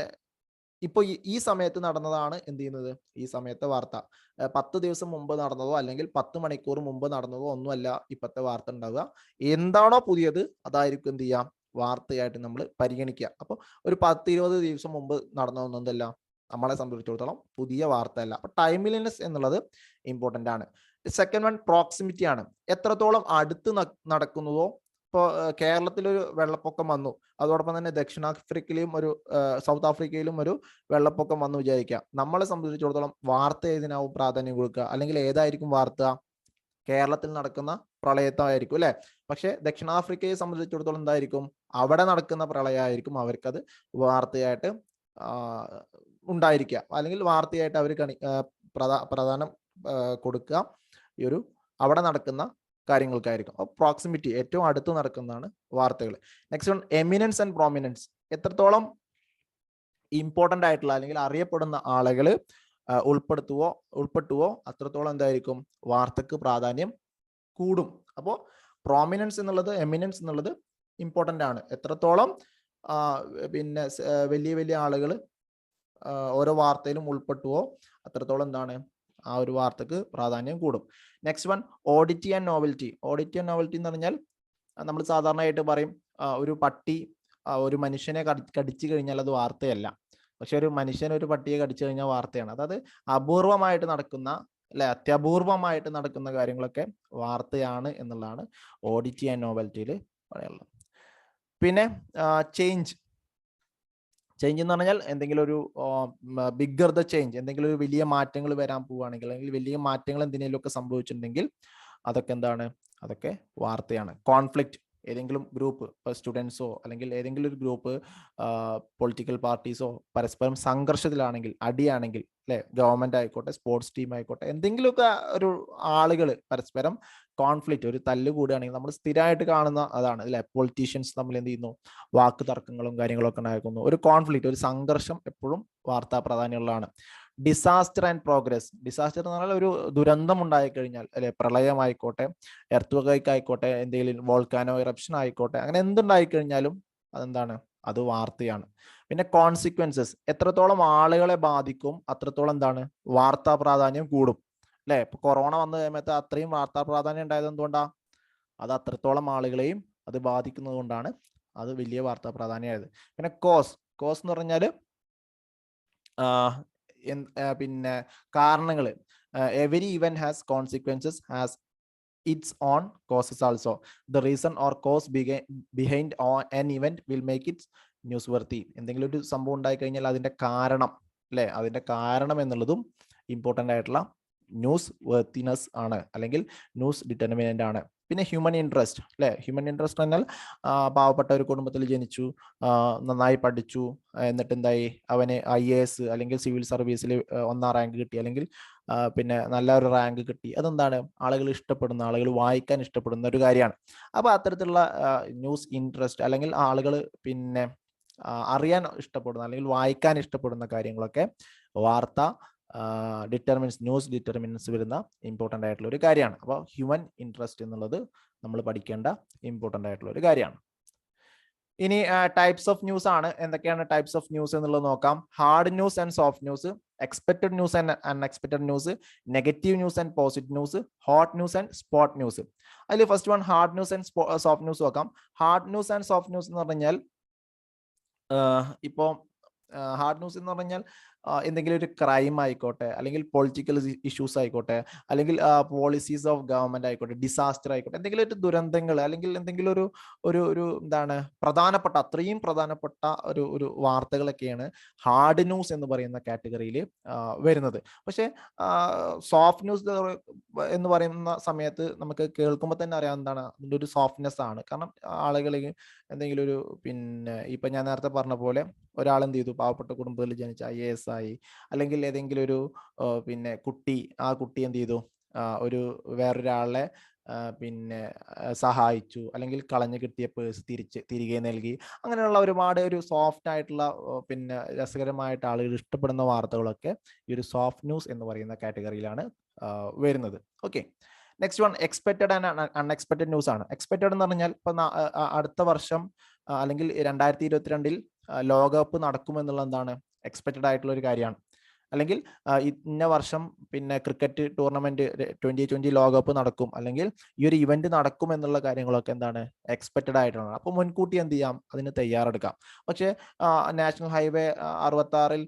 ഇപ്പോൾ ഈ സമയത്ത് നടന്നതാണ് എന്ത് ചെയ്യുന്നത്, ഈ സമയത്തെ വാർത്ത. 10 ദിവസം മുമ്പ് നടന്നതോ അല്ലെങ്കിൽ 10 മണിക്കൂർ മുമ്പ് നടന്നതോ ഒന്നുമല്ല ഇപ്പോഴത്തെ വാർത്ത ഉണ്ടാവുക. എന്താണോ പുതിയത് അതായിരിക്കും എന്ത് ചെയ്യാം, വാർത്തയായിട്ട് നമ്മൾ പരിഗണിക്കുക. അപ്പോൾ ഒരു 10-20 ദിവസം മുമ്പ് നടന്നതൊന്നല്ല നമ്മളെ സംബന്ധിച്ചിടത്തോളം പുതിയ വാർത്തയല്ല. അപ്പോൾ ടൈംലിനെസ് എന്നുള്ളത് ഇമ്പോർട്ടൻ്റ് ആണ്. സെക്കൻഡ് വൺ പ്രോക്സിമിറ്റി ആണ്. എത്രത്തോളം അടുത്ത് നടക്കുന്നതോ. ഇപ്പോൾ കേരളത്തിലൊരു വെള്ളപ്പൊക്കം വന്നു, അതോടൊപ്പം തന്നെ ദക്ഷിണാഫ്രിക്കയിലും സൗത്ത് ആഫ്രിക്കയിലും ഒരു വെള്ളപ്പൊക്കം വന്നു വിചാരിക്കുക. നമ്മളെ സംബന്ധിച്ചിടത്തോളം വാർത്ത ഏതിനാവും പ്രാധാന്യം കൊടുക്കുക, അല്ലെങ്കിൽ ഏതായിരിക്കും വാർത്ത, കേരളത്തിൽ നടക്കുന്ന പ്രളയത്തായിരിക്കും അല്ലെ. പക്ഷെ ദക്ഷിണാഫ്രിക്കയെ സംബന്ധിച്ചിടത്തോളം എന്തായിരിക്കും, അവിടെ നടക്കുന്ന പ്രളയമായിരിക്കും അവർക്കത് വാർത്തയായിട്ട് ഉണ്ടായിരിക്കുക, അല്ലെങ്കിൽ വാർത്തയായിട്ട് അവർ പ്രധാനം കൊടുക്കുക ഈ ഒരു അവിടെ നടക്കുന്ന കാര്യങ്ങൾക്കായിരിക്കും. അപ്പോൾ പ്രോക്സിമിറ്റി, ഏറ്റവും അടുത്ത് നടക്കുന്നതാണ് വാർത്തകൾ. Next one, eminence and prominence. എത്രത്തോളം ഇമ്പോർട്ടൻ്റ് ആയിട്ടുള്ള അല്ലെങ്കിൽ അറിയപ്പെടുന്ന ആളുകൾ ഉൾപ്പെട്ടുവോ അത്രത്തോളം എന്തായിരിക്കും വാർത്തക്ക് പ്രാധാന്യം കൂടും. അപ്പോൾ പ്രോമിനൻസ് എന്നുള്ളത്, എമിനൻസ് എന്നുള്ളത് ഇമ്പോർട്ടൻ്റ് ആണ്. എത്രത്തോളം പിന്നെ വലിയ വലിയ ആളുകൾ ഓരോ വാർത്തയിലും ഉൾപ്പെട്ടുവോ അത്രത്തോളം എന്താണ് ആ ഒരു വാർത്തക്ക് പ്രാധാന്യം കൂടും. Next one, oddity and novelty. Oddity and novelty എന്ന് പറഞ്ഞാൽ നമ്മൾ സാധാരണയായിട്ട് പറയും ഒരു പട്ടി ഒരു മനുഷ്യനെ കടിച്ചു കഴിഞ്ഞാൽ അത് വാർത്തയല്ല. പക്ഷെ ഒരു മനുഷ്യൻ ഒരു പട്ടിയെ കടിച്ചു കഴിഞ്ഞാൽ വാർത്തയാണ്. അതായത് അപൂർവമായിട്ട് നടക്കുന്ന, അല്ലെ, അത്യപൂർവമായിട്ട് നടക്കുന്ന കാര്യങ്ങളൊക്കെ വാർത്തയാണ് എന്നുള്ളതാണ് ഓഡിറ്റി ആൻഡ് നോവൽറ്റിയിൽ പറയാനുള്ളത്. പിന്നെ ചേഞ്ച് എന്ന് പറഞ്ഞാൽ എന്തെങ്കിലും ഒരു ബിഗ്ഗർ ദ ചേഞ്ച്, എന്തെങ്കിലും ഒരു വലിയ മാറ്റങ്ങൾ വരാൻ പോവുകയാണെങ്കിൽ, അല്ലെങ്കിൽ വലിയ മാറ്റങ്ങൾ എന്തിനേലൊക്കെ സംഭവിച്ചിട്ടുണ്ടെങ്കിൽ അതൊക്കെ എന്താണ്, അതൊക്കെ വാർത്തയാണ്. കോൺഫ്ലിക്റ്റ്, ഏതെങ്കിലും ഗ്രൂപ്പ്, ഇപ്പോൾ സ്റ്റുഡൻസോ അല്ലെങ്കിൽ ഏതെങ്കിലും ഒരു ഗ്രൂപ്പ് പൊളിറ്റിക്കൽ പാർട്ടീസോ പരസ്പരം സംഘർഷത്തിലാണെങ്കിൽ, അടിയാണെങ്കിൽ, അല്ലെ, ഗവൺമെന്റ് ആയിക്കോട്ടെ, സ്പോർട്സ് ടീം ആയിക്കോട്ടെ, എന്തെങ്കിലുമൊക്കെ ഒരു ആളുകൾ പരസ്പരം കോൺഫ്ലിക്റ്റ്, ഒരു തല്ല് കൂടുകയാണെങ്കിൽ നമ്മൾ സ്ഥിരമായിട്ട് കാണുന്ന അതാണ്, അല്ലെ, പൊളിറ്റീഷ്യൻസ് തമ്മിൽ എന്ത് ചെയ്യുന്നു, വാക്ക് തർക്കങ്ങളും കാര്യങ്ങളൊക്കെ ഉണ്ടാക്കുന്നു. ഒരു കോൺഫ്ലിക്റ്റ്, ഒരു സംഘർഷം എപ്പോഴും വാർത്താ പ്രാധാന്യമുള്ളതാണ്. Disaster and progress. ഡിസാസ്റ്റർ എന്ന് പറഞ്ഞാൽ ഒരു ദുരന്തം ഉണ്ടായിക്കഴിഞ്ഞാൽ, അല്ലെ, പ്രളയമായിക്കോട്ടെ, എർത്ത് ആയിക്കോട്ടെ, എന്തെങ്കിലും വോൾക്കാനോ ഇറപ്ഷൻ ആയിക്കോട്ടെ, അങ്ങനെ എന്തുണ്ടായിക്കഴിഞ്ഞാലും അതെന്താണ്, അത് വാർത്തയാണ്. പിന്നെ കോൺസിക്വൻസസ്, എത്രത്തോളം ആളുകളെ ബാധിക്കും അത്രത്തോളം എന്താണ് വാർത്താ പ്രാധാന്യം കൂടും, അല്ലെ. ഇപ്പൊ കൊറോണ വന്ന സമയത്ത് അത്രയും വാർത്താ പ്രാധാന്യം ഉണ്ടായത് എന്തുകൊണ്ടാ, അത് അത്രത്തോളം ആളുകളെയും അത് ബാധിക്കുന്നത് കൊണ്ടാണ് അത് വലിയ വാർത്താ പ്രാധാന്യമായത്. പിന്നെ കോസ് എന്ന് പറഞ്ഞാൽ പിന്നെ കാരണങ്ങൾ. Every event has consequences, has its own causes also. The reason or cause behind an event will make it newsworthy. എന്തെങ്കിലും ഒരു സംഭവം ഉണ്ടായി കഴിഞ്ഞാൽ അതിന്റെ കാരണം, അല്ലെ, അതിന്റെ കാരണം എന്നുള്ളതും ഇമ്പോർട്ടൻ്റ് ആയിട്ടുള്ള ന്യൂസ് വർത്തിനെസ് ആണ്, അല്ലെങ്കിൽ ന്യൂസ് ഡിറ്റർമിനന്റ് ആണ്. പിന്നെ ഹ്യൂമൻ ഇൻട്രസ്റ്റ്, അല്ലെ. ഹ്യൂമൻ ഇൻട്രസ്റ്റ് എന്നാൽ പാവപ്പെട്ട ഒരു കുടുംബത്തിൽ ജനിച്ചു, നന്നായി പഠിച്ചു, എന്നിട്ട് എന്തായി, അവന് IAS അല്ലെങ്കിൽ സിവിൽ സർവീസിൽ 1ാം റാങ്ക് കിട്ടി, അല്ലെങ്കിൽ പിന്നെ നല്ലൊരു റാങ്ക് കിട്ടി. അതെന്താണ്, ആളുകൾ ഇഷ്ടപ്പെടുന്ന, ആളുകൾ വായിക്കാൻ ഇഷ്ടപ്പെടുന്ന ഒരു കാര്യമാണ്. അപ്പോൾ അത്തരത്തിലുള്ള ന്യൂസ് ഇൻട്രസ്റ്റ്, അല്ലെങ്കിൽ ആളുകൾ പിന്നെ അറിയാൻ ഇഷ്ടപ്പെടുന്ന അല്ലെങ്കിൽ വായിക്കാൻ ഇഷ്ടപ്പെടുന്ന കാര്യങ്ങളൊക്കെ വാർത്ത ന്യൂസ് ഡിറ്റർമിനൻസ് വരുന്ന ഇമ്പോർട്ടൻ്റ് ആയിട്ടുള്ള ഒരു കാര്യമാണ്. അപ്പോൾ ഹ്യൂമൻ ഇൻട്രസ്റ്റ് എന്നുള്ളത് നമ്മൾ പഠിക്കേണ്ട ഇമ്പോർട്ടൻ്റ് ആയിട്ടുള്ള ഒരു കാര്യമാണ്. ഇനി ടൈപ്സ് ഓഫ് ന്യൂസ് ആണ്. എന്തൊക്കെയാണ് ടൈപ്സ് ഓഫ് ന്യൂസ് എന്നുള്ളത് നോക്കാം. Hard news and soft news, expected news and unexpected news, negative news and positive news, hot news and spot news. അതിൽ first one hard news and soft news നോക്കാം. Hard news and soft news എന്ന് പറഞ്ഞാൽ ഇപ്പോൾ hard news എന്ന് പറഞ്ഞാൽ എന്തെങ്കിലും ഒരു crime ആയിക്കോട്ടെ, അല്ലെങ്കിൽ പൊളിറ്റിക്കൽ ഇഷ്യൂസ് ആയിക്കോട്ടെ, അല്ലെങ്കിൽ പോളിസീസ് ഓഫ് ഗവൺമെന്റ് ആയിക്കോട്ടെ, ഡിസാസ്റ്റർ ആയിക്കോട്ടെ, എന്തെങ്കിലും ഒരു ദുരന്തങ്ങൾ, അല്ലെങ്കിൽ എന്തെങ്കിലും ഒരു എന്താണ് അത്രയും പ്രധാനപ്പെട്ട ഒരു വാർത്തകളൊക്കെയാണ് ഹാർഡ് ന്യൂസ് എന്ന് പറയുന്ന കാറ്റഗറിയിൽ വരുന്നത്. പക്ഷേ സോഫ്റ്റ് ന്യൂസ് എന്ന് പറയുന്ന സമയത്ത് നമുക്ക് കേൾക്കുമ്പോൾ തന്നെ അറിയാം എന്താണ് അതിൻ്റെ ഒരു സോഫ്റ്റ്നെസ് ആണ്. കാരണം ആളുകൾ എന്തെങ്കിലും ഒരു പിന്നെ ഇപ്പൊ ഞാൻ നേരത്തെ പറഞ്ഞ പോലെ ഒരാൾ എന്ത് ചെയ്തു, പാവപ്പെട്ട കുടുംബത്തിൽ ജനിച്ച IAS ആയി, അല്ലെങ്കിൽ ഏതെങ്കിലും ഒരു പിന്നെ ആ കുട്ടി എന്ത് ചെയ്തു, ഒരു വേറൊരാളെ പിന്നെ സഹായിച്ചു, അല്ലെങ്കിൽ കളഞ്ഞു കിട്ടിയ പേഴ്സ് തിരികെ നൽകി. അങ്ങനെയുള്ള ഒരുപാട് ഒരു സോഫ്റ്റ് ആയിട്ടുള്ള പിന്നെ രസകരമായിട്ട് ആളുകൾ ഇഷ്ടപ്പെടുന്ന വാർത്തകളൊക്കെ ഈ ഒരു സോഫ്റ്റ് ന്യൂസ് എന്ന് പറയുന്ന കാറ്റഗറിയിലാണ് വരുന്നത്. Okay, next one expected and unexpected news ആണ്. എക്സ്പെക്റ്റഡ് എന്ന് പറഞ്ഞാൽ ഇപ്പൊ അടുത്ത വർഷം അല്ലെങ്കിൽ 2022 ലോകകപ്പ് നടക്കുമെന്നുള്ള എന്താണ് എക്സ്പെക്റ്റഡ് ആയിട്ടുള്ള ഒരു കാര്യമാണ്. അല്ലെങ്കിൽ ഇന്ന വർഷം പിന്നെ ക്രിക്കറ്റ് ടൂർണമെന്റ് 2020 ലോകകപ്പ് നടക്കും, അല്ലെങ്കിൽ ഈ ഒരു ഇവന്റ് നടക്കും എന്നുള്ള കാര്യങ്ങളൊക്കെ എന്താണ് എക്സ്പെക്റ്റഡ് ആയിട്ടാണ്. അപ്പോൾ മുൻകൂട്ടി എന്ത് ചെയ്യാം, അതിന് തയ്യാറെടുക്കാം. പക്ഷേ നാഷണൽ ഹൈവേ 66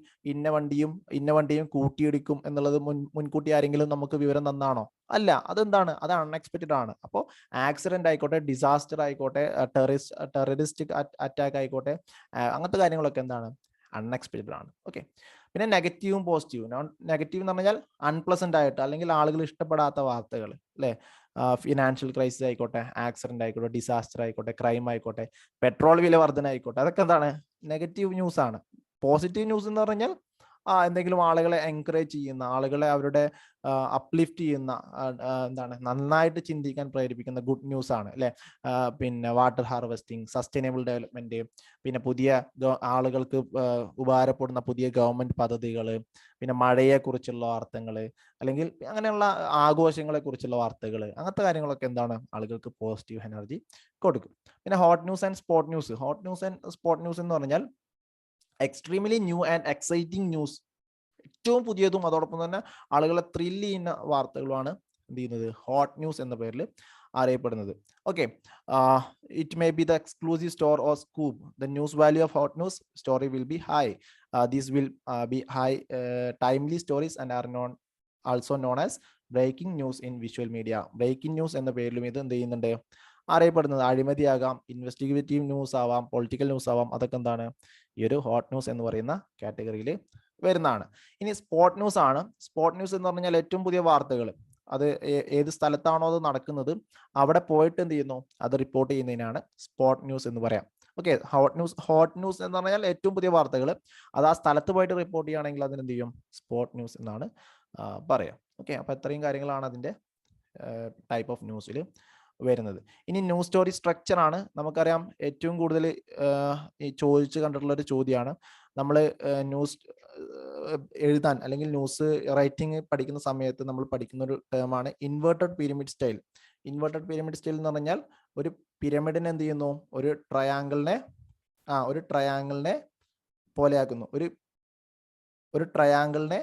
ഇന്ന വണ്ടിയും കൂട്ടിയിടിക്കും എന്നുള്ളത് മുൻകൂട്ടി ആരെങ്കിലും നമുക്ക് വിവരം തന്നാണോ? അല്ല. അതെന്താണ്, അത് അൺഎക്സ്പെക്റ്റഡ് ആണ്. അപ്പോൾ ആക്സിഡന്റ് ആയിക്കോട്ടെ, ഡിസാസ്റ്റർ ആയിക്കോട്ടെ, ടെററിസ്റ്റിക് അറ്റാക്ക് ആയിക്കോട്ടെ, അങ്ങനത്തെ കാര്യങ്ങളൊക്കെ എന്താണ് അൺഎക്സ്പെക്റ്റഡ് ആണ്. ഓക്കെ, പിന്നെ നെഗറ്റീവും പോസിറ്റീവും. നെഗറ്റീവ് എന്ന് പറഞ്ഞാൽ അൺപ്ലസന്റ് ആയിട്ട്, അല്ലെങ്കിൽ ആളുകൾ ഇഷ്ടപ്പെടാത്ത വാർത്തകൾ, അല്ലെ, ഫിനാൻഷ്യൽ ക്രൈസിസ് ആയിക്കോട്ടെ, ആക്സിഡന്റ് ആയിക്കോട്ടെ, ഡിസാസ്റ്റർ ആയിക്കോട്ടെ, ക്രൈം ആയിക്കോട്ടെ, പെട്രോൾ വില വർധന ആയിക്കോട്ടെ, അതൊക്കെ എന്താണ് നെഗറ്റീവ് ന്യൂസ് ആണ്. പോസിറ്റീവ് ന്യൂസ് എന്ന് പറഞ്ഞാൽ എന്തെങ്കിലും ആളുകളെ എൻകറേജ് ചെയ്യുന്ന, ആളുകളെ അവരുടെ അപ്ലിഫ്റ്റ് ചെയ്യുന്ന, എന്താണ്, നന്നായിട്ട് ചിന്തിക്കാൻ പ്രേരിപ്പിക്കുന്ന ഗുഡ് ന്യൂസ് ആണ് അല്ലെ. പിന്നെ വാട്ടർ ഹാർവെസ്റ്റിംഗ്, സസ്റ്റൈനബിൾ ഡെവലപ്മെന്റ്, പിന്നെ പുതിയ ആളുകൾക്ക് ഉപകാരപ്പെടുന്ന പുതിയ ഗവൺമെന്റ് പദ്ധതികൾ, പിന്നെ മഴയെക്കുറിച്ചുള്ള വാർത്തകൾ, അല്ലെങ്കിൽ അങ്ങനെയുള്ള ആഘോഷങ്ങളെ കുറിച്ചുള്ള വാർത്തകൾ, അങ്ങനത്തെ കാര്യങ്ങളൊക്കെ എന്താണ്, ആളുകൾക്ക് പോസിറ്റീവ് എനർജി കൊടുക്കും. പിന്നെ hot news and spot news. Hot news and spot news എന്ന് പറഞ്ഞാൽ extremely new and exciting news, ഏറ്റവും പുതിയതും അതോടൊപ്പം തന്നെ ആളുകളെ ത്രില്ല് ചെയ്യുന്ന വാർത്തകളുമാണ് എന്ത് ചെയ്യുന്നത്, ഹോട്ട് ന്യൂസ് എന്ന പേരിൽ അറിയപ്പെടുന്നത്. Okay, it may be the exclusive store or scoop. The news value of hot news story will be high. These will be high timely stories and are also known as breaking news in visual media. Breaking news എന്ന പേരിലും ഇത് എന്ത് ചെയ്യുന്നുണ്ട്, അറിയപ്പെടുന്നത്. അഴിമതിയാകാം, investigative news ആവാം, political news ആവാം, അതൊക്കെ എന്താണ്, ഈ ഒരു ഹോട്ട് ന്യൂസ് എന്ന് പറയുന്ന കാറ്റഗറിയിൽ വരുന്നതാണ്. ഇനി സ്പോട്ട് ന്യൂസ് ആണ്. സ്പോട്ട് ന്യൂസ് എന്ന് പറഞ്ഞാൽ ഏറ്റവും പുതിയ വാർത്തകൾ, അത് ഏത് സ്ഥലത്താണോ അത് നടക്കുന്നത് അവിടെ പോയിട്ട് എന്ത് ചെയ്യുന്നു, അത് റിപ്പോർട്ട് ചെയ്യുന്നതിനാണ് സ്പോട്ട് ന്യൂസ് എന്ന് പറയാം. ഓക്കെ, ഹോട്ട് ന്യൂസ് എന്ന് പറഞ്ഞാൽ ഏറ്റവും പുതിയ വാർത്തകൾ അത് ആ സ്ഥലത്ത് പോയിട്ട് റിപ്പോർട്ട് ചെയ്യുകയാണെങ്കിൽ അതിന് എന്ത് ചെയ്യും, സ്പോട്ട് ന്യൂസ് എന്നാണ് പറയാം. ഓക്കെ, അപ്പൊ ഇത്രയും കാര്യങ്ങളാണ് അതിന്റെ ടൈപ്പ് ഓഫ് ന്യൂസിൽ വരുന്നത്. ഇനി ന്യൂസ് സ്റ്റോറി സ്ട്രക്ചർ ആണ്. നമുക്കറിയാം ഏറ്റവും കൂടുതൽ ഈ ചോദിച്ചു കണ്ടിട്ടുള്ള ഒരു ചോദ്യമാണ്. നമ്മൾ ന്യൂസ് എഴുതാൻ അല്ലെങ്കിൽ ന്യൂസ് റൈറ്റിംഗ് പഠിക്കുന്ന സമയത്ത് നമ്മൾ പഠിക്കുന്ന ഒരു ടേമാണ് inverted pyramid style. Inverted pyramid style എന്ന് പറഞ്ഞാൽ ഒരു പിരമിഡിനെ എന്ത് ചെയ്യുന്നു, ഒരു ട്രയാങ്കിളിനെ പോലെയാക്കുന്നു. ഒരു ട്രയാങ്കിളിനെ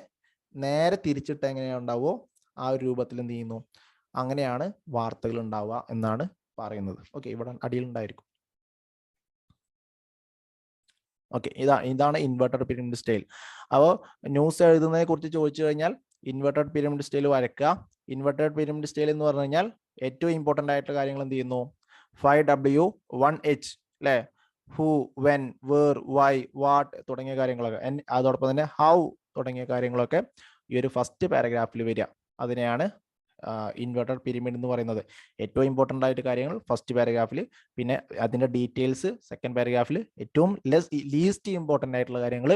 നേരെ തിരിച്ചിട്ട് എങ്ങനെയാണ് ഉണ്ടാവുമോ ആ ഒരു രൂപത്തിൽ എന്ത് ചെയ്യുന്നു, അങ്ങനെയാണ് വാർത്തകൾ ഉണ്ടാവുക എന്നാണ് പറയുന്നത്. ഓക്കെ, ഇവിടെ അടിയിൽ ഉണ്ടായിരിക്കും. ഓക്കെ, ഇതാണ് ഇൻവെർട്ടഡ് പിരമിഡ് സ്റ്റൈൽ. അപ്പോൾ ന്യൂസ് എഴുതുന്നതിനെ കുറിച്ച് ചോദിച്ചു കഴിഞ്ഞാൽ ഇൻവെർട്ടഡ് പിരമിഡ് സ്റ്റൈൽ വരയ്ക്കുക. ഇൻവെർട്ടഡ് പിരമിഡ് സ്റ്റൈൽ എന്ന് പറഞ്ഞു കഴിഞ്ഞാൽ ഏറ്റവും ഇമ്പോർട്ടൻ്റ് ആയിട്ടുള്ള കാര്യങ്ങൾ എന്ത് ചെയ്യുന്നു, 5W 1H അല്ലേ, who, when, where, why, what തുടങ്ങിയ കാര്യങ്ങളൊക്കെ, അതോടൊപ്പം തന്നെ ഹൗ തുടങ്ങിയ കാര്യങ്ങളൊക്കെ ഈ ഒരു ഫസ്റ്റ് പാരഗ്രാഫിൽ വരിക. അതിനെയാണ് ഇൻവെർട്ടഡ് പിരമിഡ് എന്ന് പറയുന്നത്. ഏറ്റവും ഇമ്പോർട്ടൻ്റ് ആയിട്ട് കാര്യങ്ങൾ ഫസ്റ്റ് പാരഗ്രാഫിൽ, പിന്നെ അതിന്റെ ഡീറ്റെയിൽസ് സെക്കൻഡ് പാരഗ്രാഫിൽ, ഏറ്റവും ലീസ്റ്റ് ഇമ്പോർട്ടൻ്റ് ആയിട്ടുള്ള കാര്യങ്ങൾ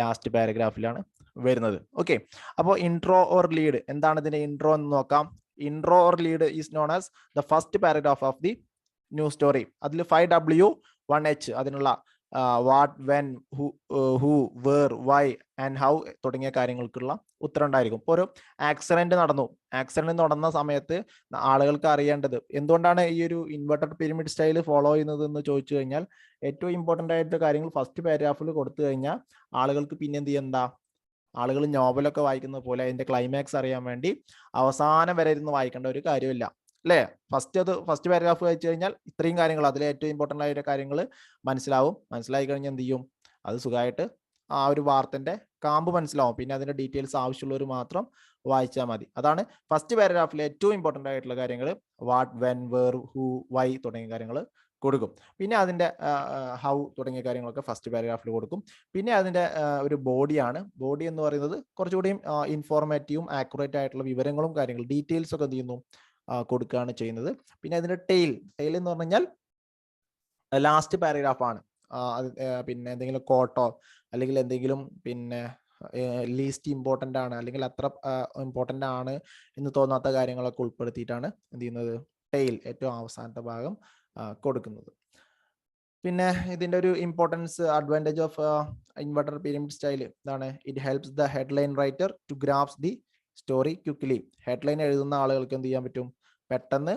ലാസ്റ്റ് പാരഗ്രാഫിലാണ് വരുന്നത്. ഓക്കെ, അപ്പോൾ ഇൻട്രോ ഓർ ലീഡ് എന്താണ്, ഇതിന്റെ ഇൻട്രോ എന്ന് നോക്കാം. Intro or lead is known as the first paragraph of the news story. അതിൽ 5W 1H അതിനുള്ള what, when, who, where, why and how തുടങ്ങിയ കാര്യങ്ങൾക്കുള്ള ഉത്തരം ഉണ്ടായിരിക്കും. ഇപ്പോൾ ഒരു ആക്സിഡന്റ് നടന്ന സമയത്ത് ആളുകൾക്ക് അറിയേണ്ടത് എന്തുകൊണ്ടാണ് ഈ ഒരു ഇൻവെർട്ടഡ് പിരമിഡ് സ്റ്റൈൽ ഫോളോ ചെയ്യുന്നത് എന്ന് ചോദിച്ചു കഴിഞ്ഞാൽ ഏറ്റവും ഇമ്പോർട്ടൻ്റ് ആയിട്ട് കാര്യങ്ങൾ ഫസ്റ്റ് പാരഗ്രാഫിൽ കൊടുത്തു കഴിഞ്ഞാൽ ആളുകൾക്ക് പിന്നെ എന്ത് ചെയ്യണ്ട, ആളുകൾ നോവലൊക്കെ വായിക്കുന്ന പോലെ അതിന്റെ ക്ലൈമാക്സ് അറിയാൻ വേണ്ടി അവസാനം വരെ ഇരുന്ന് വായിക്കേണ്ട ഒരു കാര്യമില്ല അല്ലേ. ഫസ്റ്റ് പാരഗ്രാഫ് വായിച്ചു കഴിഞ്ഞാൽ ഇത്രയും കാര്യങ്ങൾ, അതിലെ ഏറ്റവും ഇമ്പോർട്ടൻ്റ് ആയിട്ട് കാര്യങ്ങൾ മനസ്സിലായി കഴിഞ്ഞാൽ എന്ത് ചെയ്യും, അത് സുഖമായിട്ട് ആ ഒരു വാർത്തന്റെ കാമ്പ് മനസ്സിലാവും. പിന്നെ അതിന്റെ ഡീറ്റെയിൽസ് ആവശ്യമുള്ളവർ മാത്രം വായിച്ചാൽ മതി. അതാണ് ഫസ്റ്റ് പാരഗ്രാഫിലെ ഏറ്റവും ഇമ്പോർട്ടൻ്റ് ആയിട്ടുള്ള കാര്യങ്ങൾ. What, when, where, who, why തുടങ്ങിയ കാര്യങ്ങൾ കൊടുക്കും. പിന്നെ അതിന്റെ ഹൗ തുടങ്ങിയ കാര്യങ്ങളൊക്കെ ഫസ്റ്റ് പാരഗ്രാഫിൽ കൊടുക്കും. പിന്നെ അതിന്റെ ഒരു ബോഡിയാണ്. ബോഡി എന്ന് പറയുന്നത് കുറച്ചുകൂടിയും ഇൻഫോർമേറ്റീവും ആക്യുറേറ്റ് ആയിട്ടുള്ള വിവരങ്ങളും കാര്യങ്ങളും ഡീറ്റെയിൽസ് ഒക്കെ എന്ത് ചെയ്യുന്നു, കൊടുക്കുകയാണ് ചെയ്യുന്നത്. പിന്നെ അതിന്റെ ടെയിൽ എന്ന് പറഞ്ഞു കഴിഞ്ഞാൽ ലാസ്റ്റ് പാരഗ്രാഫ് ആണ്. പിന്നെ എന്തെങ്കിലും കോട്ടോ അല്ലെങ്കിൽ എന്തെങ്കിലും പിന്നെ ലീസ്റ്റ് ഇമ്പോർട്ടൻ്റ് ആണ് അല്ലെങ്കിൽ അത്ര ഇമ്പോർട്ടൻ്റ് ആണ് എന്ന് തോന്നാത്ത കാര്യങ്ങളൊക്കെ ഉൾപ്പെടുത്തിയിട്ടാണ് എന്ത് ചെയ്യുന്നത്, ടെയിൽ ഏറ്റവും അവസാനത്തെ ഭാഗം കൊടുക്കുന്നത്. പിന്നെ ഇതിന്റെ ഒരു importance, advantage of inverted pyramid style ഇതാണ്. It helps the headline writer to grasp the story quickly. Headline എഴുതുന്ന ആളുകൾക്ക് എന്ത് ചെയ്യാൻ പറ്റും, പെട്ടെന്ന്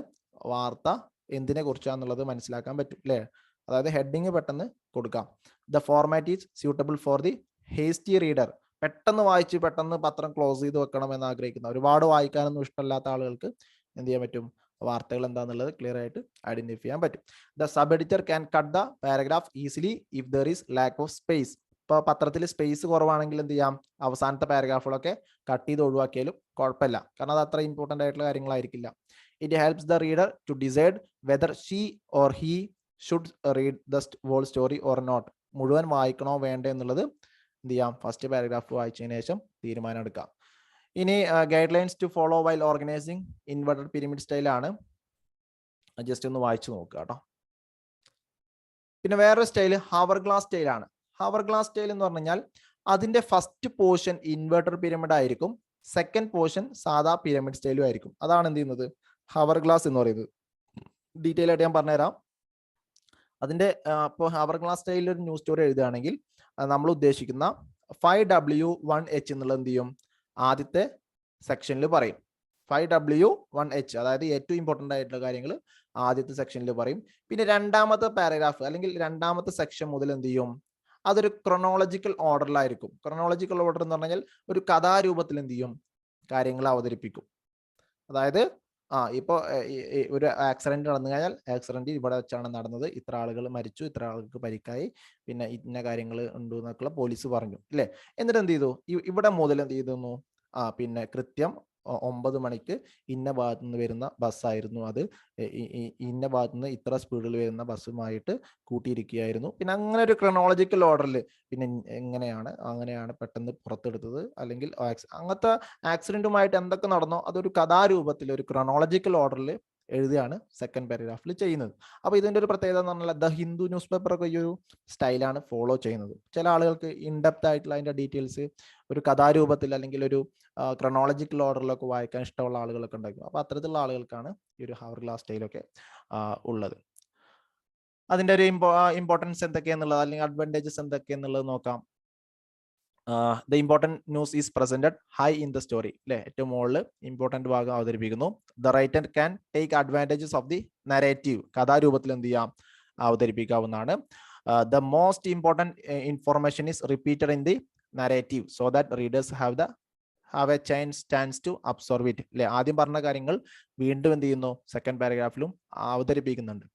വാർത്ത എന്തിനെ കുറിച്ചാന്നുള്ളത് മനസ്സിലാക്കാൻ പറ്റും അല്ലേ. അതായത് ഹെഡിങ് പെട്ടെന്ന് കൊടുക്കാം. The format is suitable for the hasty reader. പെട്ടെന്ന് വായിച്ച് പെട്ടെന്ന് പത്രം ക്ലോസ് ചെയ്ത് വെക്കണം എന്ന് ആഗ്രഹിക്കുന്ന, ഒരുപാട് വായിക്കാനൊന്നും ഇഷ്ടമില്ലാത്ത ആളുകൾക്ക് എന്ത് ചെയ്യാൻ പറ്റും, വാർത്തകൾ എന്താണെന്നുള്ളത് ക്ലിയർ ആയിട്ട് ഐഡന്റിഫൈ ചെയ്യാൻ പറ്റും. The sub editor can cut the paragraph easily if there is lack of space. ഇപ്പോൾ പത്രത്തിൽ സ്പേസ് കുറവാണെങ്കിൽ എന്ത് ചെയ്യാം, അവസാനത്തെ പാരഗ്രാഫുകളൊക്കെ കട്ട് ചെയ്ത് ഒഴിവാക്കിയാലും കുഴപ്പമില്ല, കാരണം അത് അത്ര ഇമ്പോർട്ടൻ്റ് ആയിട്ടുള്ള കാര്യങ്ങളായിരിക്കില്ല. It helps the reader to decide whether she or he should read the whole story or not. മുഴുവൻ വായിക്കണോ വേണ്ടേ എന്നുള്ളത് എന്ത് ചെയ്യാം, ഫസ്റ്റ് പാരഗ്രാഫ് വായിച്ചതിന് ശേഷം തീരുമാനം എടുക്കാം. ഇനി guidelines to follow while organising inverted pyramid സ്റ്റൈലാണ്. ജസ്റ്റ് ഒന്ന് വായിച്ചു നോക്കുക കേട്ടോ. പിന്നെ വേറൊരു സ്റ്റൈൽ ഹവർ ഗ്ലാസ് സ്റ്റൈലാണ്. ഹവർ ഗ്ലാസ് സ്റ്റൈൽ എന്ന് പറഞ്ഞു കഴിഞ്ഞാൽ അതിന്റെ ഫസ്റ്റ് പോർഷൻ ഇൻവേർട്ടർ പിരമിഡ് ആയിരിക്കും, സെക്കൻഡ് പോർഷൻ സാധാ പിരമിഡ് സ്റ്റൈലും ആയിരിക്കും. അതാണ് എന്ത് ചെയ്യുന്നത് ഹവർ ഗ്ലാസ് എന്ന് പറയുന്നത്. ഡീറ്റെയിൽ ആയിട്ട് ഞാൻ പറഞ്ഞുതരാം. അതിന്റെ ഇപ്പോൾ ഹവർ ഗ്ലാസ് സ്റ്റൈലിൽ ഒരു ന്യൂസ് സ്റ്റോറി എഴുതുകയാണെങ്കിൽ നമ്മൾ ഉദ്ദേശിക്കുന്ന 5W1H എന്നുള്ളത് എന്ത് ചെയ്യും ആദ്യത്തെ സെക്ഷനിൽ പറയും. 5W1H അതായത് ഏറ്റവും ഇമ്പോർട്ടൻ്റ് ആയിട്ടുള്ള കാര്യങ്ങൾ ആദ്യത്തെ സെക്ഷനിൽ പറയും. പിന്നെ രണ്ടാമത്തെ പാരഗ്രാഫ് അല്ലെങ്കിൽ രണ്ടാമത്തെ സെക്ഷൻ മുതൽ എന്ത് ചെയ്യും അതൊരു ക്രൊണോളജിക്കൽ ഓർഡറിലായിരിക്കും. ക്രൊണോളജിക്കൽ ഓർഡർ എന്ന് പറഞ്ഞാൽ ഒരു കഥാരൂപത്തിൽ എന്ത് ചെയ്യും കാര്യങ്ങൾ അവതരിപ്പിക്കും. അതായത് ഇപ്പോൾ ഒരു ആക്സിഡന്റ് നടന്നു കഴിഞ്ഞാൽ ആക്സിഡന്റ് ഇവിടെ വെച്ചാണ് നടന്നത്, ഇത്ര ആളുകൾ മരിച്ചു, ഇത്ര ആൾക്ക് പരിക്കായി, പിന്നെ ഇന്ന കാര്യങ്ങൾ ഉണ്ട് എന്നൊക്കെയുള്ള പോലീസ് പറഞ്ഞു അല്ലേ. എന്നിട്ട് എന്ത് ചെയ്തു ഇവിടെ മുതൽ എന്ത് ചെയ്തു പിന്നെ കൃത്യം 9 മണിക്ക് ഇന്ന ഭാഗത്തു നിന്ന് വരുന്ന ബസ്സായിരുന്നു അത്, ഇന്ന ഭാഗത്തു നിന്ന് ഇത്ര സ്പീഡിൽ വരുന്ന ബസ്സുമായിട്ട് കൂട്ടിയിരിക്കുകയായിരുന്നു. പിന്നെ അങ്ങനെ ഒരു ക്രൊണോളജിക്കൽ ഓർഡറിൽ പിന്നെ അങ്ങനെയാണ് പെട്ടെന്ന് പുറത്തെടുത്തത്, അല്ലെങ്കിൽ അങ്ങനത്തെ ആക്സിഡന്റുമായിട്ട് എന്തൊക്കെ നടന്നോ അതൊരു കഥാരൂപത്തിൽ ഒരു ക്രൊണോളജിക്കൽ ഓർഡറിൽ എഴുതുകയാണ് സെക്കൻഡ് പാരഗ്രാഫിൽ ചെയ്യുന്നത്. അപ്പോൾ ഇതിന്റെ ഒരു പ്രത്യേകത എന്ന് പറഞ്ഞാൽ ദ ഹിന്ദു ന്യൂസ് പേപ്പർ ഒക്കെ ഈ ഒരു സ്റ്റൈലാണ് ഫോളോ ചെയ്യുന്നത്. ചില ആളുകൾക്ക് ഇൻഡെപ്ത് ആയിട്ടുള്ള അതിന്റെ ഡീറ്റെയിൽസ് ഒരു കഥാരൂപത്തിൽ അല്ലെങ്കിൽ ഒരു ക്രൊണോളജിക്കൽ ഓർഡറിലൊക്കെ വായിക്കാൻ ഇഷ്ടമുള്ള ആളുകളൊക്കെ ഉണ്ടായിരിക്കും. അപ്പോൾ അത്തരത്തിലുള്ള ആളുകൾക്കാണ് ഈ ഒരു ഹവർ ഗ്ലാസ് സ്റ്റൈലൊക്കെ ഉള്ളത്. അതിന്റെ ഒരു ഇമ്പോർട്ടൻസ് എന്തൊക്കെയാന്നുള്ളത് അല്ലെങ്കിൽ അഡ്വാൻറ്റേജസ് എന്തൊക്കെയാന്നുള്ളത് നോക്കാം. The important news is presented high in the story അല്ലെ, ഏറ്റവും മുകളിൽ ഇമ്പോർട്ടൻറ്റ് ഭാഗം അവതരിപ്പിക്കുന്നു. The writer can take advantages of the narrative, കഥാരൂപത്തിൽ എന്ത് ചെയ്യാം അവതരിപ്പിക്കാവുന്നതാണ്. The most important information is repeated in the narrative so that readers have a chance to absorb it അല്ലെ. ആദ്യം പറഞ്ഞ കാര്യങ്ങൾ വീണ്ടും എന്ത് ചെയ്യുന്നു സെക്കൻഡ് പാരഗ്രാഫിലും അവതരിപ്പിക്കുന്നുണ്ട്.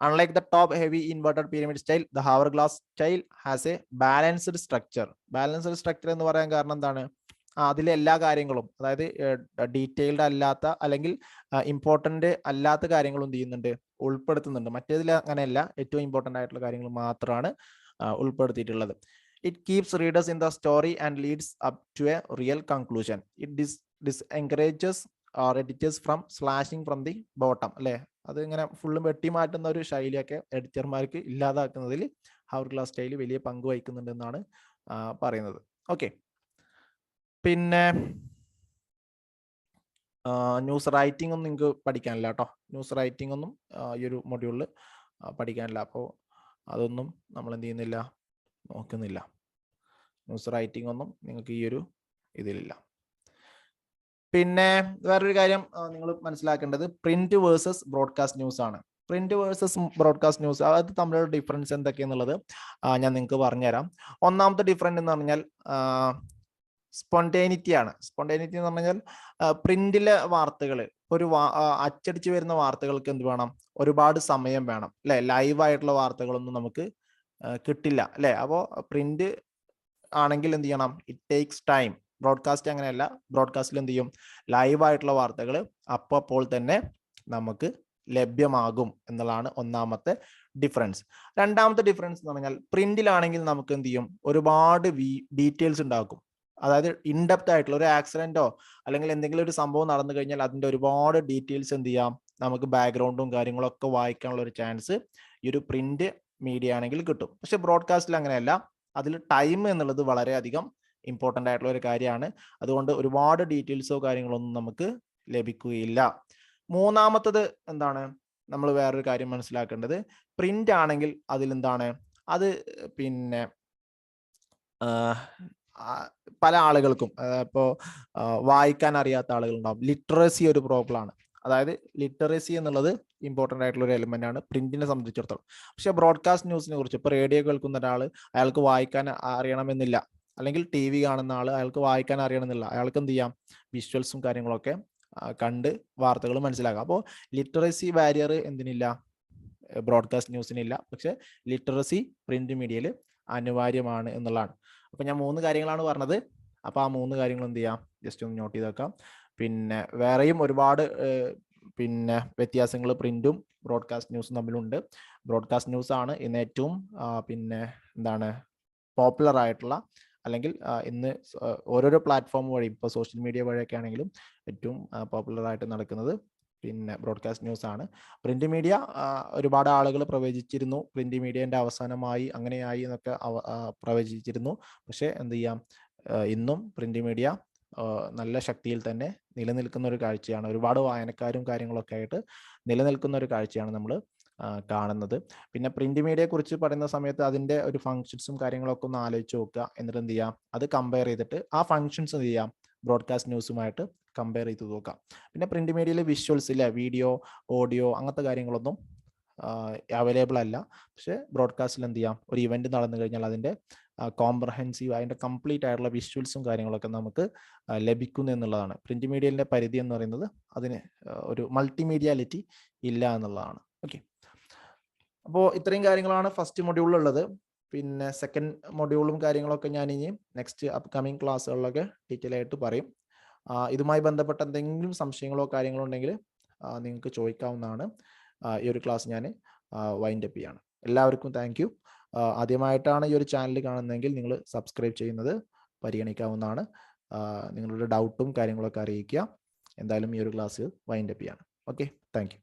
Unlike the top heavy inverted pyramid style, the hourglass style has a balanced structure. Balanced structure എന്ന് പറയാൻ കാരണം എന്താണ്, അതിലെ എല്ലാ കാര്യങ്ങളും അതായത് ഡീറ്റെയിൽഡ് അല്ലാത്ത അല്ലെങ്കിൽ ഇമ്പോർട്ടൻ്റ് അല്ലാത്ത കാര്യങ്ങളും എന്ത് ചെയ്യുന്നുണ്ട് ഉൾപ്പെടുത്തുന്നുണ്ട്. മറ്റേതിൽ അങ്ങനെയല്ല, ഏറ്റവും ഇമ്പോർട്ടൻ്റ് ആയിട്ടുള്ള കാര്യങ്ങൾ മാത്രമാണ് ഉൾപ്പെടുത്തിയിട്ടുള്ളത്. It keeps readers in the story and leads up to a real conclusion. It disencourages editors from slashing from the bottom അല്ലേ. അത് ഇങ്ങനെ ഫുള്ളും വെട്ടി മാറ്റുന്ന ഒരു ശൈലിയൊക്കെ എഡിറ്റർമാർക്ക് ഇല്ലാതാക്കുന്നതിൽ ഹവർ ഗ്ലാസ് സ്റ്റൈൽ വലിയ പങ്ക് വഹിക്കുന്നുണ്ടെന്നാണ് പറയുന്നത്. ഓക്കെ, പിന്നെ ന്യൂസ് റൈറ്റിംഗ് ഒന്നും നിങ്ങൾക്ക് പഠിക്കാനില്ല കേട്ടോ. ന്യൂസ് റൈറ്റിംഗ് ഒന്നും ഈ ഒരു മൊഡ്യൂളിൽ പഠിക്കാനില്ല. അപ്പോൾ അതൊന്നും നമ്മൾ എന്ത് ചെയ്യുന്നില്ല, നോക്കുന്നില്ല. ന്യൂസ് റൈറ്റിംഗ് ഒന്നും നിങ്ങൾക്ക് ഈ ഒരു ഇതിലില്ല. പിന്നെ വേറൊരു കാര്യം നിങ്ങൾ മനസ്സിലാക്കേണ്ടത് പ്രിന്റ് വേഴ്സസ് ബ്രോഡ്കാസ്റ്റ് ന്യൂസ് ആണ്. പ്രിന്റ് വേഴ്സസ് ബ്രോഡ്കാസ്റ്റ് ന്യൂസ് അത് തമ്മിലുള്ള ഡിഫറൻസ് എന്തൊക്കെയാന്നുള്ളത് ഞാൻ നിങ്ങൾക്ക് പറഞ്ഞുതരാം. ഒന്നാമത്തെ ഡിഫറൻസ് എന്ന് പറഞ്ഞാൽ സ്പോണ്ടേനിറ്റി ആണ്. സ്പോണ്ടേനിറ്റി എന്ന് പറഞ്ഞാൽ പ്രിന്റിലെ വാർത്തകൾ ഒരു അച്ചടിച്ച് വരുന്ന വാർത്തകൾക്ക് എന്ത് വേണം, ഒരുപാട് സമയം വേണം അല്ലെ. ലൈവായിട്ടുള്ള വാർത്തകളൊന്നും നമുക്ക് കിട്ടില്ല അല്ലെ. അപ്പോൾ പ്രിന്റ് ആണെങ്കിൽ എന്ത് ചെയ്യണം, ഇറ്റ് ടേക്സ് ടൈം. ബ്രോഡ്കാസ്റ്റ് അങ്ങനെയല്ല. ബ്രോഡ്കാസ്റ്റിൽ എന്ത് ചെയ്യും, ലൈവായിട്ടുള്ള വാർത്തകൾ അപ്പോൾ തന്നെ നമുക്ക് ലഭ്യമാകും എന്നുള്ളതാണ് ഒന്നാമത്തെ ഡിഫറൻസ്. രണ്ടാമത്തെ ഡിഫറൻസ് എന്ന് പറഞ്ഞാൽ പ്രിന്റിലാണെങ്കിൽ നമുക്ക് എന്ത് ചെയ്യും, ഒരുപാട് ഡീറ്റെയിൽസ് ഉണ്ടാക്കും. അതായത് ഇൻഡെപ്ത് ആയിട്ടുള്ള ഒരു ആക്സിഡന്റോ അല്ലെങ്കിൽ എന്തെങ്കിലും ഒരു സംഭവം നടന്നു കഴിഞ്ഞാൽ അതിന്റെ ഒരുപാട് ഡീറ്റെയിൽസ് എന്ത് ചെയ്യാം, നമുക്ക് ബാക്ക്ഗ്രൗണ്ടും കാര്യങ്ങളൊക്കെ വായിക്കാനുള്ള ഒരു ചാൻസ് ഈ ഒരു പ്രിന്റ് മീഡിയ ആണെങ്കിൽ കിട്ടും. പക്ഷെ ബ്രോഡ്കാസ്റ്റിൽ അങ്ങനെയല്ല. അതിൽ ടൈം എന്നുള്ളത് വളരെയധികം ഇമ്പോർട്ടൻ്റ് ആയിട്ടുള്ള ഒരു കാര്യമാണ്. അതുകൊണ്ട് ഒരുപാട് ഡീറ്റെയിൽസോ കാര്യങ്ങളൊന്നും നമുക്ക് ലഭിക്കുകയില്ല. മൂന്നാമത്തത് എന്താണ്, നമ്മൾ വേറൊരു കാര്യം മനസ്സിലാക്കേണ്ടത്, പ്രിന്റ് ആണെങ്കിൽ അതിലെന്താണ്, അത് പിന്നെ പല ആളുകൾക്കും ഇപ്പോൾ വായിക്കാൻ അറിയാത്ത ആളുകളുണ്ടാവും. ലിറ്ററസി ഒരു പ്രോബ്ലം ആണ്. അതായത് ലിറ്ററസി എന്നുള്ളത് ഇമ്പോർട്ടൻ്റ് ആയിട്ടുള്ള ഒരു എലിമെന്റ് ആണ് പ്രിന്റിനെ സംബന്ധിച്ചിടത്തോളം. പക്ഷെ ബ്രോഡ്കാസ്റ്റ് ന്യൂസിനെ കുറിച്ച് ഇപ്പോൾ റേഡിയോ കേൾക്കുന്ന ഒരാൾ, അയാൾക്ക് വായിക്കാൻ അറിയണമെന്നില്ല, അല്ലെങ്കിൽ ടി വി കാണുന്ന ആൾ, അയാൾക്ക് വായിക്കാൻ അറിയണമെന്നില്ല. അയാൾക്ക് എന്ത് ചെയ്യാം, വിഷ്വൽസും കാര്യങ്ങളൊക്കെ കണ്ട് വാർത്തകൾ മനസ്സിലാക്കാം. അപ്പോൾ ലിറ്ററസി ബാരിയർ എന്തിനില്ല, ബ്രോഡ്കാസ്റ്റ് ന്യൂസിനില്ല. പക്ഷെ ലിറ്ററസി പ്രിന്റ് മീഡിയയിൽ അനിവാര്യമാണ് എന്നുള്ളതാണ്. അപ്പോൾ ഞാൻ 3 കാര്യങ്ങളാണ് പറഞ്ഞത്. അപ്പോൾ ആ 3 കാര്യങ്ങൾ എന്ത് ചെയ്യാം, ജസ്റ്റ് ഒന്ന് നോട്ട് ചെയ്ത് വെക്കാം. പിന്നെ വേറെയും ഒരുപാട് പിന്നെ വ്യത്യാസങ്ങൾ പ്രിന്റും ബ്രോഡ്കാസ്റ്റ് ന്യൂസും തമ്മിലുണ്ട്. ബ്രോഡ്കാസ്റ്റ് ന്യൂസ് ആണ് ഇന്ന് ഏറ്റവും പിന്നെ എന്താണ് പോപ്പുലർ ആയിട്ടുള്ള, അല്ലെങ്കിൽ ഇന്ന് ഓരോരോ പ്ലാറ്റ്ഫോം വഴി ഇപ്പോൾ സോഷ്യൽ മീഡിയ വഴിയൊക്കെ ആണെങ്കിലും ഏറ്റവും പോപ്പുലർ ആയിട്ട് നടക്കുന്നത് പിന്നെ ബ്രോഡ്കാസ്റ്റ് ന്യൂസ് ആണ്. പ്രിന്റ് മീഡിയ ഒരുപാട് ആളുകൾ പ്രവചിച്ചിരുന്നു, പ്രിന്റ് മീഡിയന്റെ അവസാനമായി അങ്ങനെയായി എന്നൊക്കെ പ്രവചിച്ചിരുന്നു. പക്ഷേ എന്ത് ചെയ്യാം, ഇന്നും പ്രിന്റ് മീഡിയ നല്ല ശക്തിയിൽ തന്നെ നിലനിൽക്കുന്ന ഒരു കാഴ്ചയാണ്. ഒരുപാട് വായനക്കാരും കാര്യങ്ങളൊക്കെ ആയിട്ട് നിലനിൽക്കുന്ന ഒരു കാഴ്ചയാണ് നമ്മൾ കാണുന്നത്. പിന്നെ പ്രിന്റ് മീഡിയയെ കുറിച്ച് പറയുന്ന സമയത്ത് അതിൻ്റെ ഒരു ഫങ്ഷൻസും കാര്യങ്ങളൊക്കെ ഒന്ന് ആലോചിച്ച് നോക്കുക. എന്നിട്ട് എന്ത് ചെയ്യാം, അത് കമ്പയർ ചെയ്തിട്ട് ആ ഫങ്ഷൻസ് എന്ത് ചെയ്യാം, ബ്രോഡ്കാസ്റ്റ് ന്യൂസുമായിട്ട് കമ്പയർ ചെയ്ത് നോക്കാം. പിന്നെ പ്രിന്റ് മീഡിയയിൽ വിഷ്വൽസ് ഇല്ല, വീഡിയോ, ഓഡിയോ അങ്ങനത്തെ കാര്യങ്ങളൊന്നും അവൈലബിൾ അല്ല. പക്ഷേ ബ്രോഡ്കാസ്റ്റിൽ എന്ത് ചെയ്യാം, ഒരു ഇവന്റ് നടന്നു കഴിഞ്ഞാൽ അതിൻ്റെ കോംപ്രഹെൻസീവ്, അതിൻ്റെ കംപ്ലീറ്റ് ആയിട്ടുള്ള വിഷ്വൽസും കാര്യങ്ങളൊക്കെ നമുക്ക് ലഭിക്കുന്നു എന്നുള്ളതാണ്. പ്രിന്റ് മീഡിയയുടെ പരിധി എന്ന് പറയുന്നത് അതിന് ഒരു മൾട്ടിമീഡിയാലിറ്റി ഇല്ല എന്നുള്ളതാണ്. ഓക്കെ, അപ്പോൾ ഇത്രയും കാര്യങ്ങളാണ് ഫസ്റ്റ് മൊഡ്യൂളിലുള്ളത്. പിന്നെ സെക്കൻഡ് മൊഡ്യൂളും കാര്യങ്ങളൊക്കെ ഞാൻ ഇനി നെക്സ്റ്റ് അപ്കമിങ് ക്ലാസ്സുകളിലൊക്കെ ഡീറ്റെയിൽ ആയിട്ട് പറയും. ഇതുമായി ബന്ധപ്പെട്ട എന്തെങ്കിലും സംശയങ്ങളോ കാര്യങ്ങളോ ഉണ്ടെങ്കിൽ നിങ്ങൾക്ക് ചോദിക്കാവുന്നതാണ്. ഈ ഒരു ക്ലാസ് ഞാൻ വൈൻഡ് അപ്പ് ചെയ്യാണ്. എല്ലാവർക്കും താങ്ക് യു. ആദ്യമായിട്ടാണ് ഈ ഒരു ചാനൽ കാണുന്നതെങ്കിൽ നിങ്ങൾ സബ്സ്ക്രൈബ് ചെയ്യുന്നത് പരിഗണിക്കാവുന്നതാണ്. നിങ്ങളുടെ ഡൗട്ടും കാര്യങ്ങളൊക്കെ അറിയിക്കുക. എന്തായാലും ഈ ഒരു ക്ലാസ് വൈൻഡ് അപ്പ് ചെയ്യാണ്. Okay, thank you.